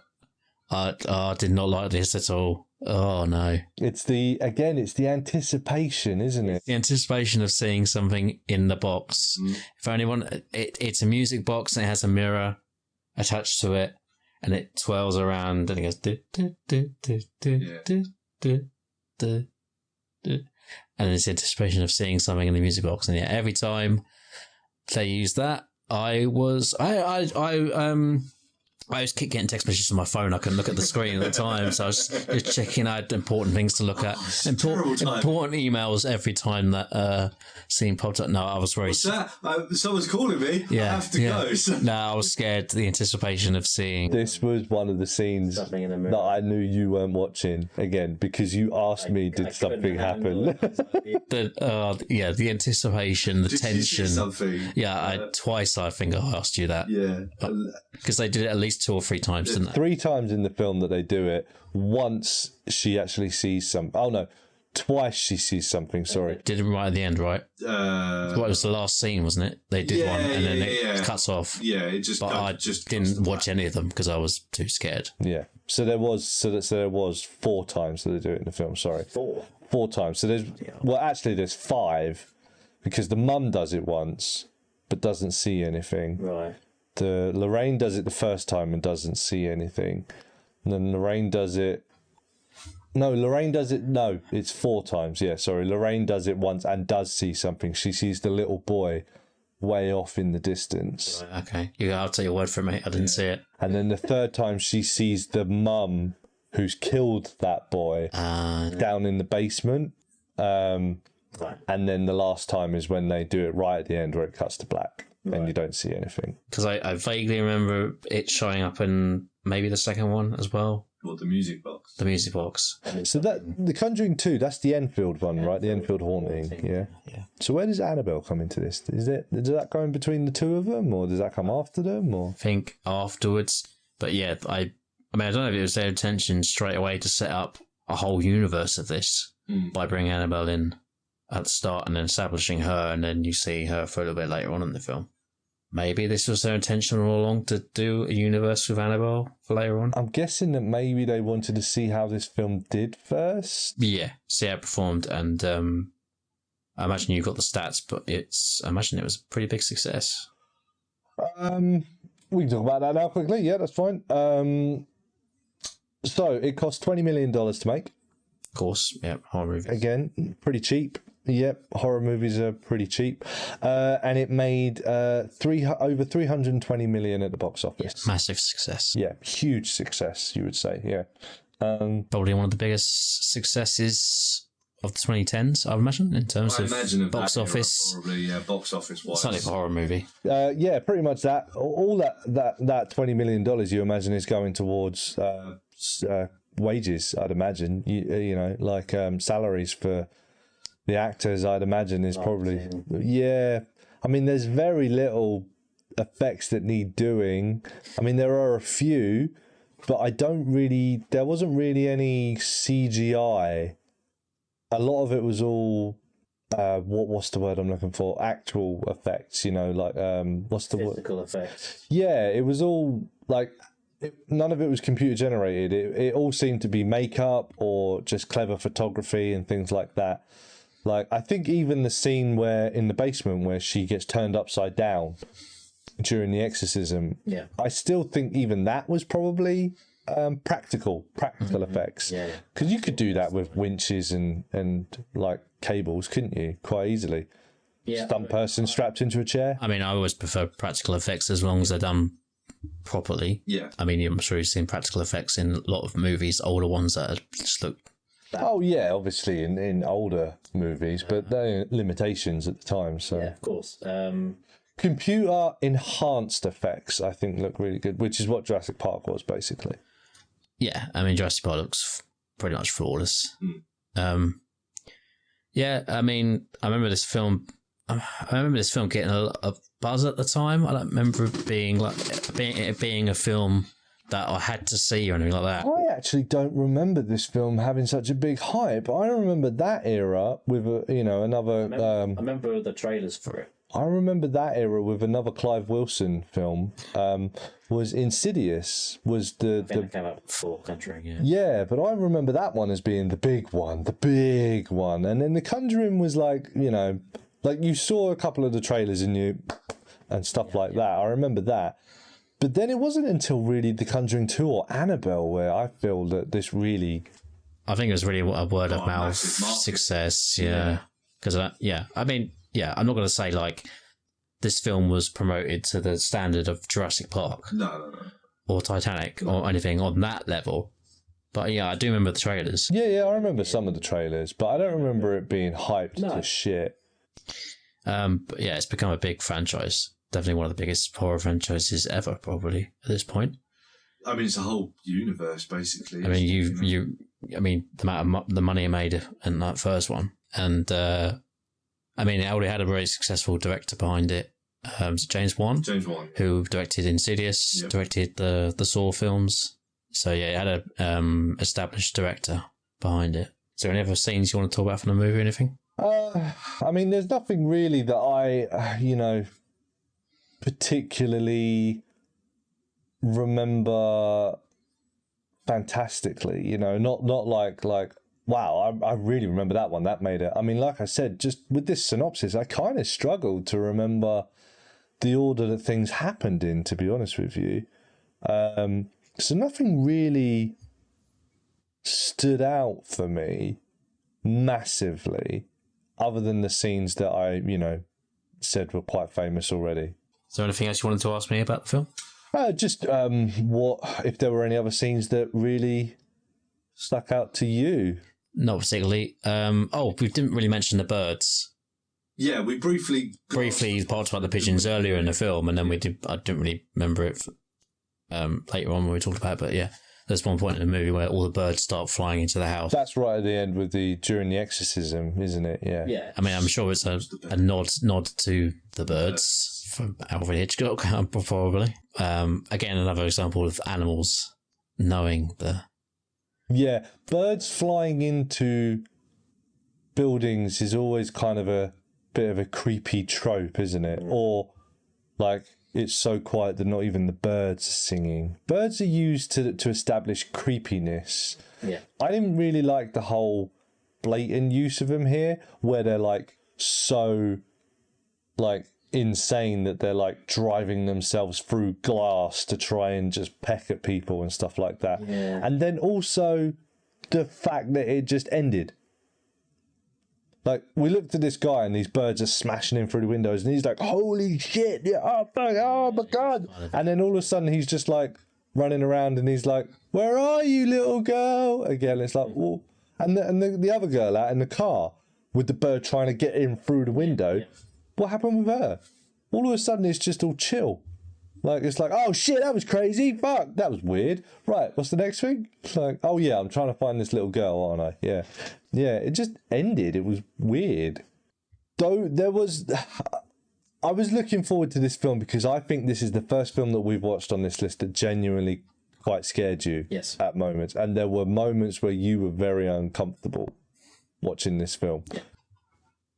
I did not like this at all. Oh no! It's the anticipation, isn't it? The anticipation of seeing something in the box. If anyone, it's a music box and it has a mirror attached to it, and it twirls around and it goes do do do do do do do do do, and it's anticipation of seeing something in the music box. And yeah, every time they use that, I was keep getting text messages on my phone. I couldn't look at the screen at the time, so I was just checking out important things to look at. Important emails every time that scene popped up. No, I was very... What's that? Someone's calling me. Yeah, I have to go. So. No, I was scared. The anticipation of seeing... This was one of the scenes that I knew you weren't watching, again, because you asked me, did something happen? The anticipation, the tension. You see something? Yeah, twice I think I asked you that. Yeah. Because they did it at least 2 or 3 times, didn't they? 3 times in the film that they do it. Once she actually sees some... Oh, no. Twice she sees something, sorry. Did it right at the end, right? It was the last scene, wasn't it? They did one and then it cuts off. Yeah, it just... But I didn't watch any of them because I was too scared. Yeah. So there was 4 times that they do it in the film, sorry. 4 times. So there's 5 because the mum does it once but doesn't see anything. Right. Lorraine does it the first time and doesn't see anything. And then Lorraine does it... No, it's 4 times. Yeah, sorry. Lorraine does it once and does see something. She sees the little boy way off in the distance. Right, okay. I'll take your word for it, mate. I didn't see it. And then the 3rd time she sees the mum who's killed that boy down in the basement. Right. And then the last time is when they do it right at the end where it cuts to black. Right. And you don't see anything. Because I vaguely remember it showing up in maybe the second one as well. What, the music box? The music box. So the Conjuring 2, that's the Enfield one, right? The Enfield haunting. Yeah. So where does Annabelle come into this? Does that go in between the 2 of them, or does that come after them? Or I think afterwards. But yeah, I don't know if it was their intention straight away to set up a whole universe of this by bringing Annabelle in at the start and then establishing her, and then you see her for a little bit later on in the film. maybe this was their intention all along to do a universe with Annabelle for later on. I'm guessing that maybe they wanted to see how this film did first. Yeah, see how it performed, and I imagine you got the stats, but I imagine it was a pretty big success. We can talk about that now quickly. Yeah, that's fine. So it cost $20 million to make. Of course, yeah, horror movie. Again, pretty cheap. Yep, horror movies are pretty cheap. And it made over 320 million at the box office. Massive success. Yeah, huge success, you would say. Yeah. Probably one of the biggest successes of the 2010s, I would imagine, in terms of box office. Probably, yeah, box office wise. Something for a horror movie. Yeah, pretty much that. All that $20 million you imagine is going towards wages, I'd imagine. You know, like salaries for the actors, I'd imagine, is probably. Yeah. I mean, there's very little effects that need doing. I mean, there are a few, but there wasn't really any CGI. A lot of it was all, what's the word I'm looking for? Actual effects, you know, like, what's the word? Physical effects. Yeah, it was all like, none of it was computer generated. It all seemed to be makeup or just clever photography and things like that. Like, I think even the scene in the basement where she gets turned upside down during the exorcism, yeah, I still think even that was probably practical effects. Yeah, because you could do that with winches and like cables, couldn't you? Quite easily. Yeah. Stunt person strapped into a chair. I mean, I always prefer practical effects as long as they're done properly. Yeah. I mean, I'm sure you've seen practical effects in a lot of movies, older ones that just look. Oh yeah, obviously in older movies, but there are limitations at the time. So yeah, of course. Computer enhanced effects, I think, look really good, which is what Jurassic Park was basically. Yeah, I mean, Jurassic Park looks pretty much flawless. Yeah, I mean, I remember this film getting a buzz at the time. I don't remember it being a film that I had to see or anything like that. I actually don't remember this film having such a big hype. I remember that era with another. I remember the trailers for it. I remember that era with another Clive Wilson film. Was Insidious? Was I think it came out before Conjuring. Yeah. Yeah, but I remember that one as being the big one, and then the Conjuring was like, you know, like you saw a couple of the trailers and stuff like that. I remember that. But then it wasn't until really The Conjuring 2 or Annabelle where I feel that this really... I think it was really a word of mouth success, yeah. Because, I mean, yeah, I'm not going to say, like, this film was promoted to the standard of Jurassic Park. No. Or Titanic or anything on that level. But, yeah, I do remember the trailers. Yeah, I remember some of the trailers, but I don't remember it being hyped to shit. But, yeah, it's become a big franchise. Definitely one of the biggest horror franchises ever, probably at this point. I mean, it's a whole universe, basically. I mean, the amount of the money it made in that first one, and I mean, it already had a very successful director behind it, James Wan, who directed Insidious, directed the Saw films. So yeah, it had a established director behind it. Is there any other scenes you want to talk about from the movie or anything? I mean, there's nothing really that I, particularly remember fantastically, not like wow, I really remember that one. That made it. I mean, like I said, just with this synopsis, I kind of struggled to remember the order that things happened in, to be honest with you. So nothing really stood out for me massively, other than the scenes that I, said were quite famous already. Is there anything else you wanted to ask me about the film? Just what if there were any other scenes that really stuck out to you? Not particularly. We didn't really mention the birds. Yeah, we briefly talked about the pigeons earlier in the film, and then I didn't really remember it later on when we talked about it. But yeah, there's one point in the movie where all the birds start flying into the house. That's right at the end with during the exorcism, isn't it? Yeah. Yeah. I mean, I'm sure it's a nod to the birds from Alfred Hitchcock, probably. Again, another example of animals knowing the... Yeah, birds flying into buildings is always kind of a bit of a creepy trope, isn't it? Or like it's so quiet that not even the birds are singing. Birds are used to establish creepiness. Yeah. I didn't really like the whole blatant use of them here, where they're like so like insane that they're like driving themselves through glass to try and just peck at people and stuff like that. Yeah. And then also the fact that it just ended. Like, we looked at this guy and these birds are smashing in through the windows and he's like, holy shit, yeah, oh my God. And then all of a sudden he's just like running around and he's like, where are you, little girl? Again, it's like, whoa. And the other girl out in the car with the bird trying to get in through the window, Yeah. what happened with her? All of a sudden it's just all chill. Like, it's like, oh shit, that was crazy. Fuck, that was weird. Right, what's the next thing? It's like, oh yeah, I'm trying to find this little girl, aren't I? Yeah. Yeah, it just ended. It was weird. Though I was looking forward to this film because I think this is the first film that we've watched on this list that genuinely quite scared you Yes. at moments. And there were moments where you were very uncomfortable watching this film. Yeah.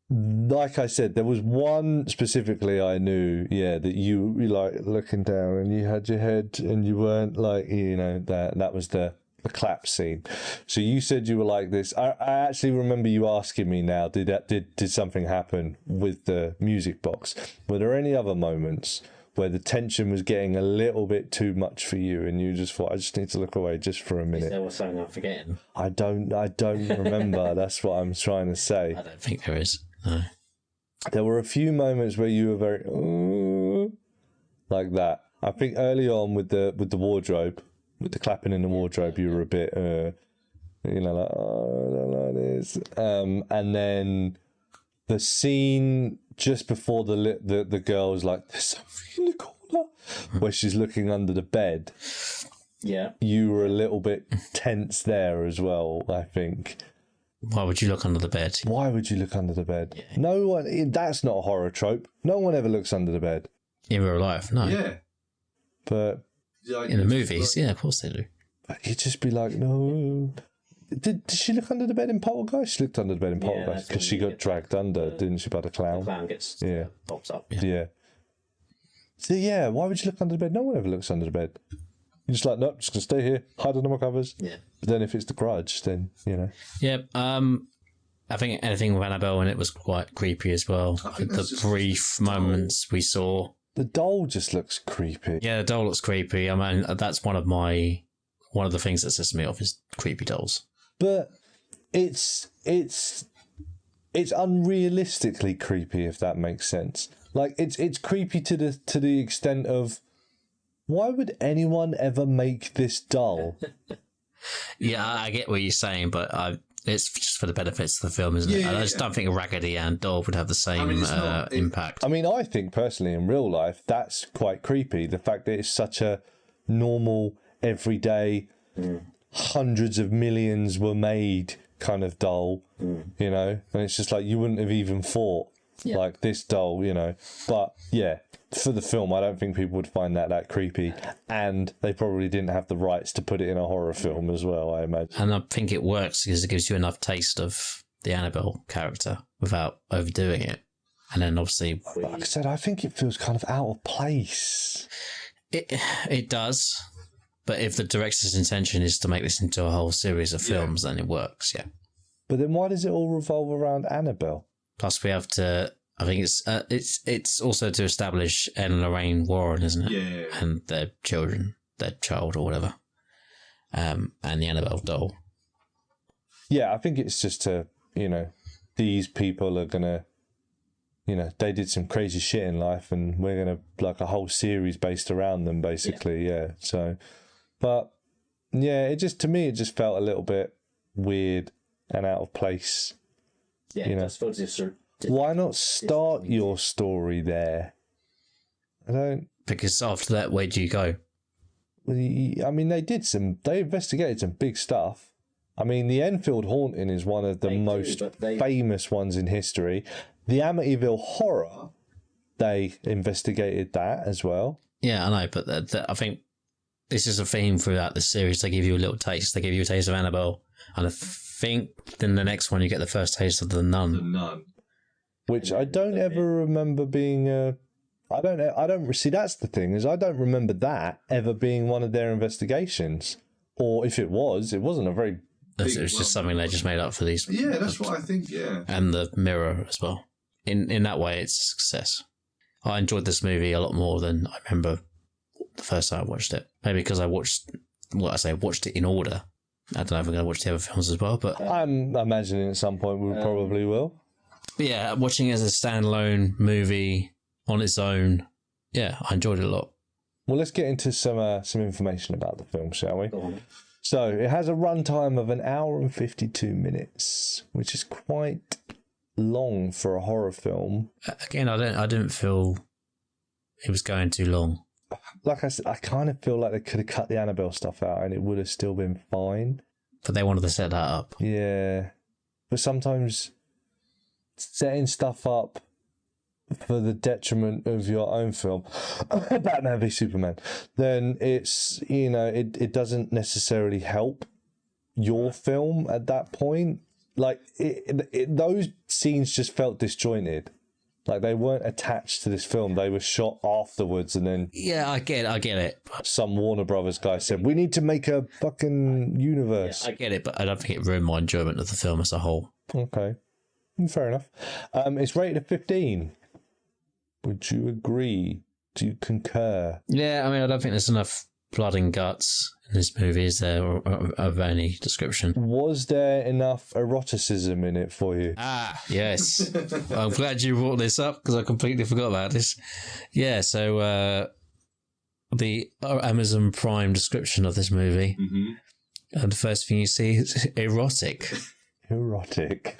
Like I said, there was one specifically I knew, that you like looking down and you had your head and you weren't like, that was the clap scene. So you said you were like this. I actually remember you asking me now, did something happen with the music box? Were there any other moments where the tension was getting a little bit too much for you and you just thought, I just need to look away just for a Is minute? there was something I'm forgetting? I don't remember. That's what I'm trying to say. I don't think there is. No. There were a few moments where you were very like that. I think early on with the wardrobe, with the clapping in the wardrobe, you were a bit like, oh, I don't like this. And then the scene just before the girl was like, there's something in the corner, where she's looking under the bed. Yeah. You were a little bit tense there as well, I think. Why would you look under the bed? Why would you look under the bed? Yeah. No one. That's not a horror trope. No one ever looks under the bed. In real life, no. Yeah. But in the movies, yeah, of course they do. you'd just be like, no. Did she look under the bed in Poltergeist? She looked under the bed in Poltergeist because she got dragged under, didn't she, by the clown? The clown gets pops up. Yeah. So yeah, why would you look under the bed? No one ever looks under the bed. You're just like, nope, just gonna stay here, hide under my covers. Yeah. But then if it's The Grudge, then Yeah. I think anything with Annabelle in it was quite creepy as well. The brief moments we saw. The doll just looks creepy. Yeah, the doll looks creepy. I mean, that's one of the things that sets me off is creepy dolls. But it's unrealistically creepy, if that makes sense. Like it's creepy to the extent of, why would anyone ever make this doll? Yeah, I get what you're saying, but it's just for the benefits of the film, isn't it? I just don't think a Raggedy Ann doll would have the same impact. I mean, I think personally in real life that's quite creepy. The fact that it's such a normal, everyday, hundreds of millions were made kind of doll, and it's just like you wouldn't have even thought like this doll, But yeah, for the film, I don't think people would find that creepy, and they probably didn't have the rights to put it in a horror film as well, I imagine. And I think it works because it gives you enough taste of the Annabelle character without overdoing it. And then obviously, Like I said, I think it feels kind of out of place. it does. But if the director's intention is to make this into a whole series of films, then it works, yeah. But then why does it all revolve around Annabelle? Plus, we have to. I think it's also to establish Ed and Lorraine Warren, isn't it? Yeah. And their children, their child or whatever, and the Annabelle doll. Yeah, I think it's just to, these people are gonna, they did some crazy shit in life, and we're gonna like a whole series based around them, basically. Yeah. So, but yeah, to me, it just felt a little bit weird and out of place. Yeah, I suppose it's Why not start your story there? Because after that, where do you go? I mean, they investigated some big stuff. I mean, the Enfield haunting is one of the most famous ones in history. The Amityville horror, they investigated that as well. Yeah, I know, but I think this is a theme throughout the series. They give you a little taste. They give you a taste of Annabelle, and I think then the next one you get the first taste of the Nun. Which I don't ever remember being a I don't know. I don't see. That's the thing, is I don't remember that ever being one of their investigations, or if it was, it wasn't a very. It was just something they just made up for these. Yeah, that's what I think. Yeah, and the mirror as well. In that way, it's a success. I enjoyed this movie a lot more than I remember the first time I watched it. Maybe because I watched it in order. I don't know if I'm going to watch the other films as well, but I'm imagining at some point we probably will. But yeah, watching it as a standalone movie on its own, yeah, I enjoyed it a lot. Well, let's get into some information about the film, shall we? So it has a runtime of 1 hour and 52 minutes, which is quite long for a horror film. Again, I didn't feel it was going too long. Like I said, I kind of feel like they could have cut the Annabelle stuff out and it would have still been fine. But they wanted to set that up. Yeah. But sometimes setting stuff up for the detriment of your own film, Batman v Superman, then it's, you know, it doesn't necessarily help your film at that point. Like, those scenes just felt disjointed. Like, they weren't attached to this film. They were shot afterwards, and then... Yeah, I get it. Some Warner Brothers guy said, we need to make a fucking universe. Yeah, I get it, but I don't think it ruined my enjoyment of the film as a whole. Okay. Fair enough. It's rated at 15. Would you agree? Do you concur? Yeah, I mean, I don't think there's enough blood and guts in this movie, is there, of any description? Was there enough eroticism in it for you? Ah, yes. I'm glad you brought this up because I completely forgot about this. Yeah, so the Amazon Prime description of this movie, and the first thing you see is erotic. Erotic.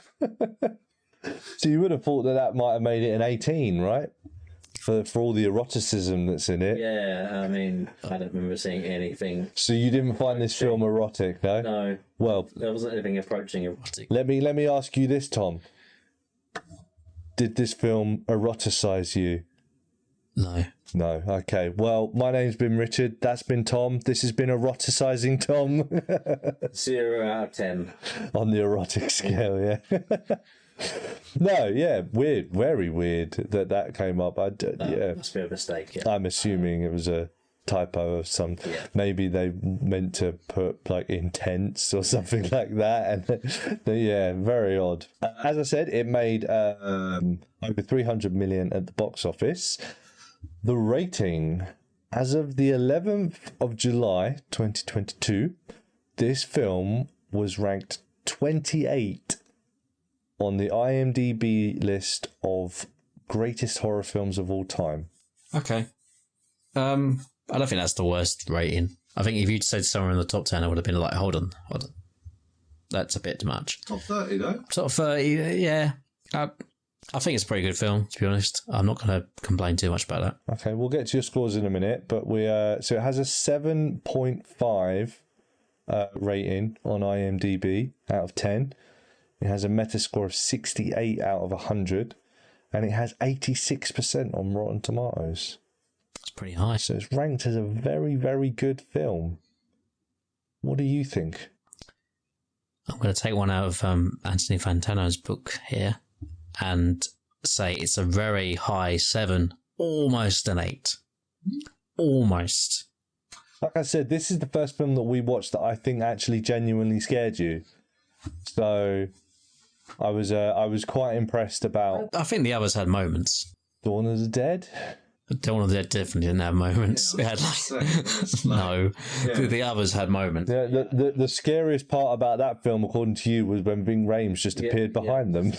So you would have thought that might have made it an 18, right? For all the eroticism that's in it. Yeah, I mean, I don't remember seeing anything. So you didn't find this film erotic, no? No. Well, there wasn't anything approaching erotic. Let me ask you this, Tom. Did this film eroticize you? No. No. Okay. Well, my name's been Richard. That's been Tom. This has been eroticizing Tom. 0 out of 10. On the erotic scale, yeah. No, yeah, weird, very weird that came up. Yeah, must be a mistake. Yeah. I'm assuming it was a typo of some. Yeah. Maybe they meant to put like intense or something like that, and yeah, very odd. As I said, it made over 300 million at the box office. The rating, as of the 11th of July 2022, this film was ranked 28 on the IMDb list of greatest horror films of all time. Okay. I don't think that's the worst rating. I think if you'd said somewhere in the top 10, I would have been like, hold on. That's a bit too much. Top 30, though? Top 30, yeah. I think it's a pretty good film, to be honest. I'm not going to complain too much about that. Okay, we'll get to your scores in a minute, but so it has a 7.5 rating on IMDb out of 10. It has a Metascore of 68 out of 100, and it has 86% on Rotten Tomatoes. That's pretty high. So it's ranked as a very, very good film. What do you think? I'm going to take one out of Anthony Fantano's book here and say it's a very high 7, almost an 8. Almost. Like I said, this is the first film that we watched that I think actually genuinely scared you. So I was quite impressed about. I think the others had moments. Dawn of the Dead? Dawn of the Dead definitely didn't have moments. Yeah, it had no. Yeah. The others had moments. Yeah, the scariest part about that film, according to you, was when Ving Rhames just appeared behind them.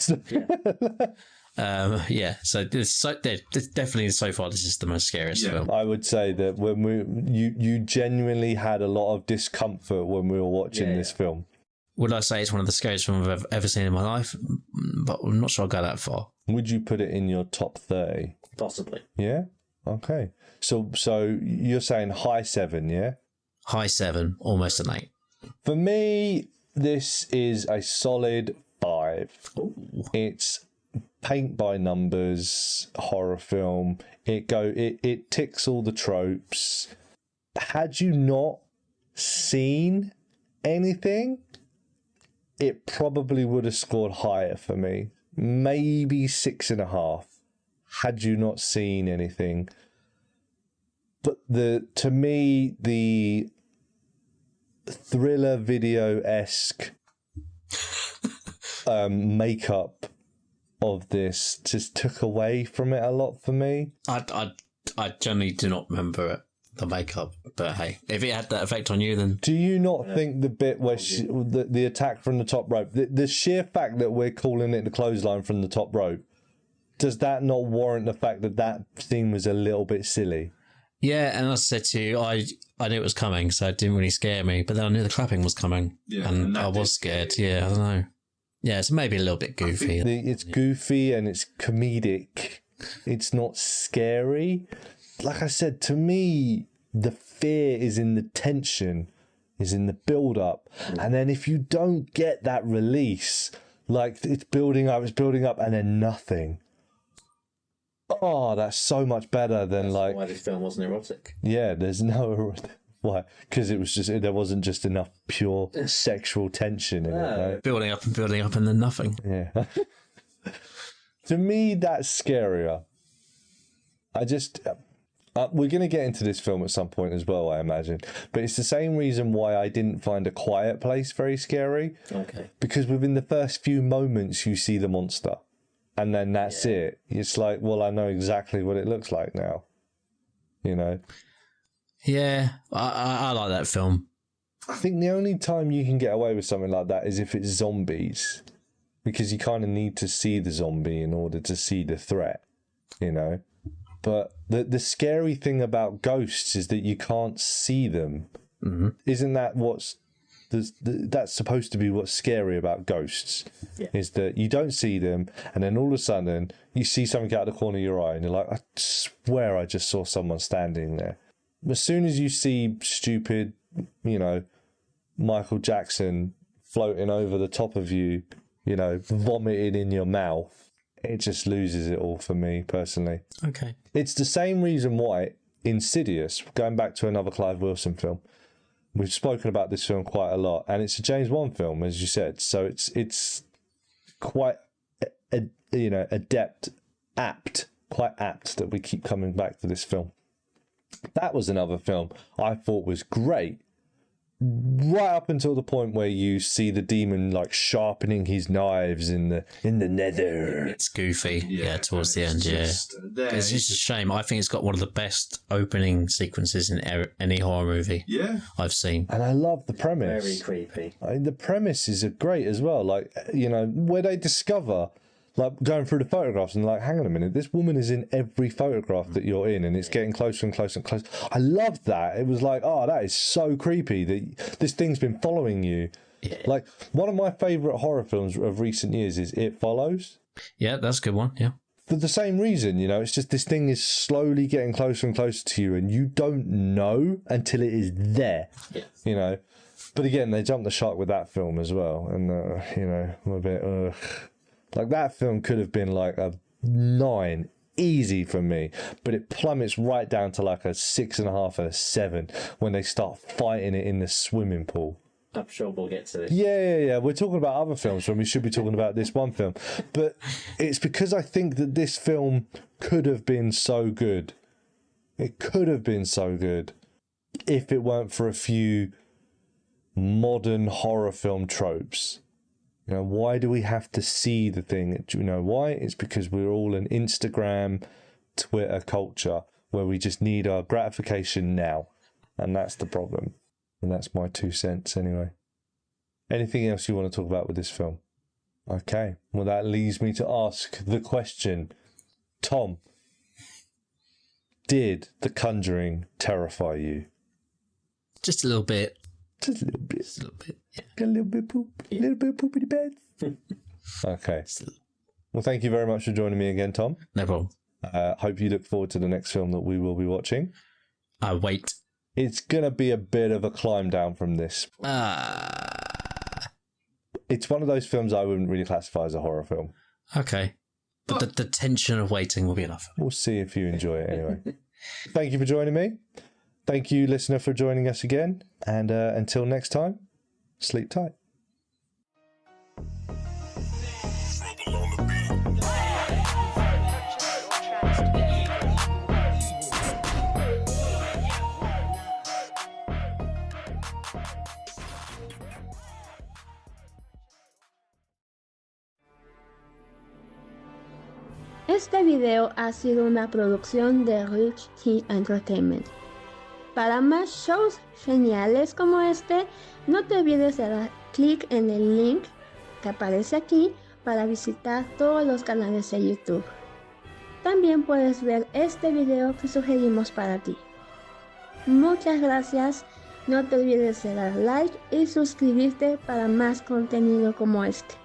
Yeah, so definitely so far this is the most scariest film. I would say that when you genuinely had a lot of discomfort when we were watching this film. Would I say it's one of the scariest films I've ever seen in my life? But I'm not sure I'll go that far. Would you put it in your top 30? Possibly. Yeah? Okay. So you're saying high 7, yeah? High 7, almost an 8. For me, this is a solid 5. Ooh. It's paint by numbers horror film. It ticks all the tropes. Had you not seen anything, it probably would have scored higher for me. Maybe 6.5. had you not seen anything. But to me, the thriller video-esque makeup of this just took away from it a lot for me. I generally do not remember the makeup, but hey, if it had that effect on you, then... Do you not think the bit where the attack from the top rope, the sheer fact that we're calling it the clothesline from the top rope, does that not warrant the fact that scene was a little bit silly? Yeah, and as I said to you, I knew it was coming, so it didn't really scare me. But then I knew the clapping was coming, and I was scared. Yeah, I don't know. Yeah, it's maybe a little bit goofy. It's goofy and it's comedic. It's not scary. Like I said, to me, the fear is in the tension, is in the build-up. And then if you don't get that release, like it's building up, and then nothing. Oh, that's so much better than That's why this film wasn't erotic. Yeah, there's no... Why? Because there wasn't just enough pure sexual tension in it. Right? Building up and then nothing. Yeah. To me, that's scarier. We're going to get into this film at some point as well, I imagine. But it's the same reason why I didn't find A Quiet Place very scary. Okay. Because within the first few moments, you see the monster. And then that's it. It's like, well, I know exactly what it looks like now. You know? Yeah, I like that film. I think the only time you can get away with something like that is if it's zombies. Because you kind of need to see the zombie in order to see the threat, you know? But the scary thing about ghosts is that you can't see them. Mm-hmm. Isn't that that's supposed to be what's scary about ghosts? Yeah. Is that you don't see them, and then all of a sudden you see something out of the corner of your eye, and you're like, I swear I just saw someone standing there. As soon as you see stupid, you know, Michael Jackson floating over the top of you, you know, vomited in your mouth, it just loses it all for me personally. Okay. It's the same reason why Insidious, going back to another Clive Wilson film, we've spoken about this film quite a lot, and it's a James Wan film, as you said, so it's quite quite apt that we keep coming back to this film. That was another film I thought was great, right up until the point where you see the demon like sharpening his knives in the nether. It's goofy, towards the end. It's just a shame. I think it's got one of the best opening sequences in any horror movie I've seen. And I love the premise. Very creepy. I mean, the premise is great as well. Like, you know, where they discover, like, going through the photographs and like, hang on a minute, this woman is in every photograph that you're in, and it's getting closer and closer and closer. I loved that. It was like, oh, that is so creepy that this thing's been following you. Yeah. Like, one of my favourite horror films of recent years is It Follows. Yeah, that's a good one, yeah. For the same reason, you know, it's just this thing is slowly getting closer and closer to you, and you don't know until it is there, you know. But again, they jumped the shark with that film as well, and, you know, I'm a bit, like, that film could have been like a 9, easy for me, but it plummets right down to like a 6.5 and a 7 when they start fighting it in the swimming pool. I'm sure we'll get to this. Yeah. We're talking about other films when we should be talking about this one film. But it's because I think that this film could have been so good. It could have been so good if it weren't for a few modern horror film tropes. You know, why do we have to see the thing? Do you know why? It's because we're all an Instagram, Twitter culture where we just need our gratification now. And that's the problem. And that's my 2 cents anyway. Anything else you want to talk about with this film? Okay. Well, that leads me to ask the question. Tom, did The Conjuring terrify you? Just a little bit. Just a little bit. Just a little bit, yeah. Got a little bit of poop. A little bit of poop in the bed. Okay. Well, thank you very much for joining me again, Tom. No problem. Hope you look forward to the next film that we will be watching. I wait. It's going to be a bit of a climb down from this. It's one of those films I wouldn't really classify as a horror film. Okay. But the tension of waiting will be enough. We'll see if you enjoy it anyway. Thank you for joining me. Thank you, listener, for joining us again. And until next time, sleep tight. Este video ha sido una producción de Rich T Entertainment. Para más shows geniales como este, no te olvides de dar clic en el link que aparece aquí para visitar todos los canales de YouTube. También puedes ver este video que sugerimos para ti. Muchas gracias, no te olvides de dar like y suscribirte para más contenido como este.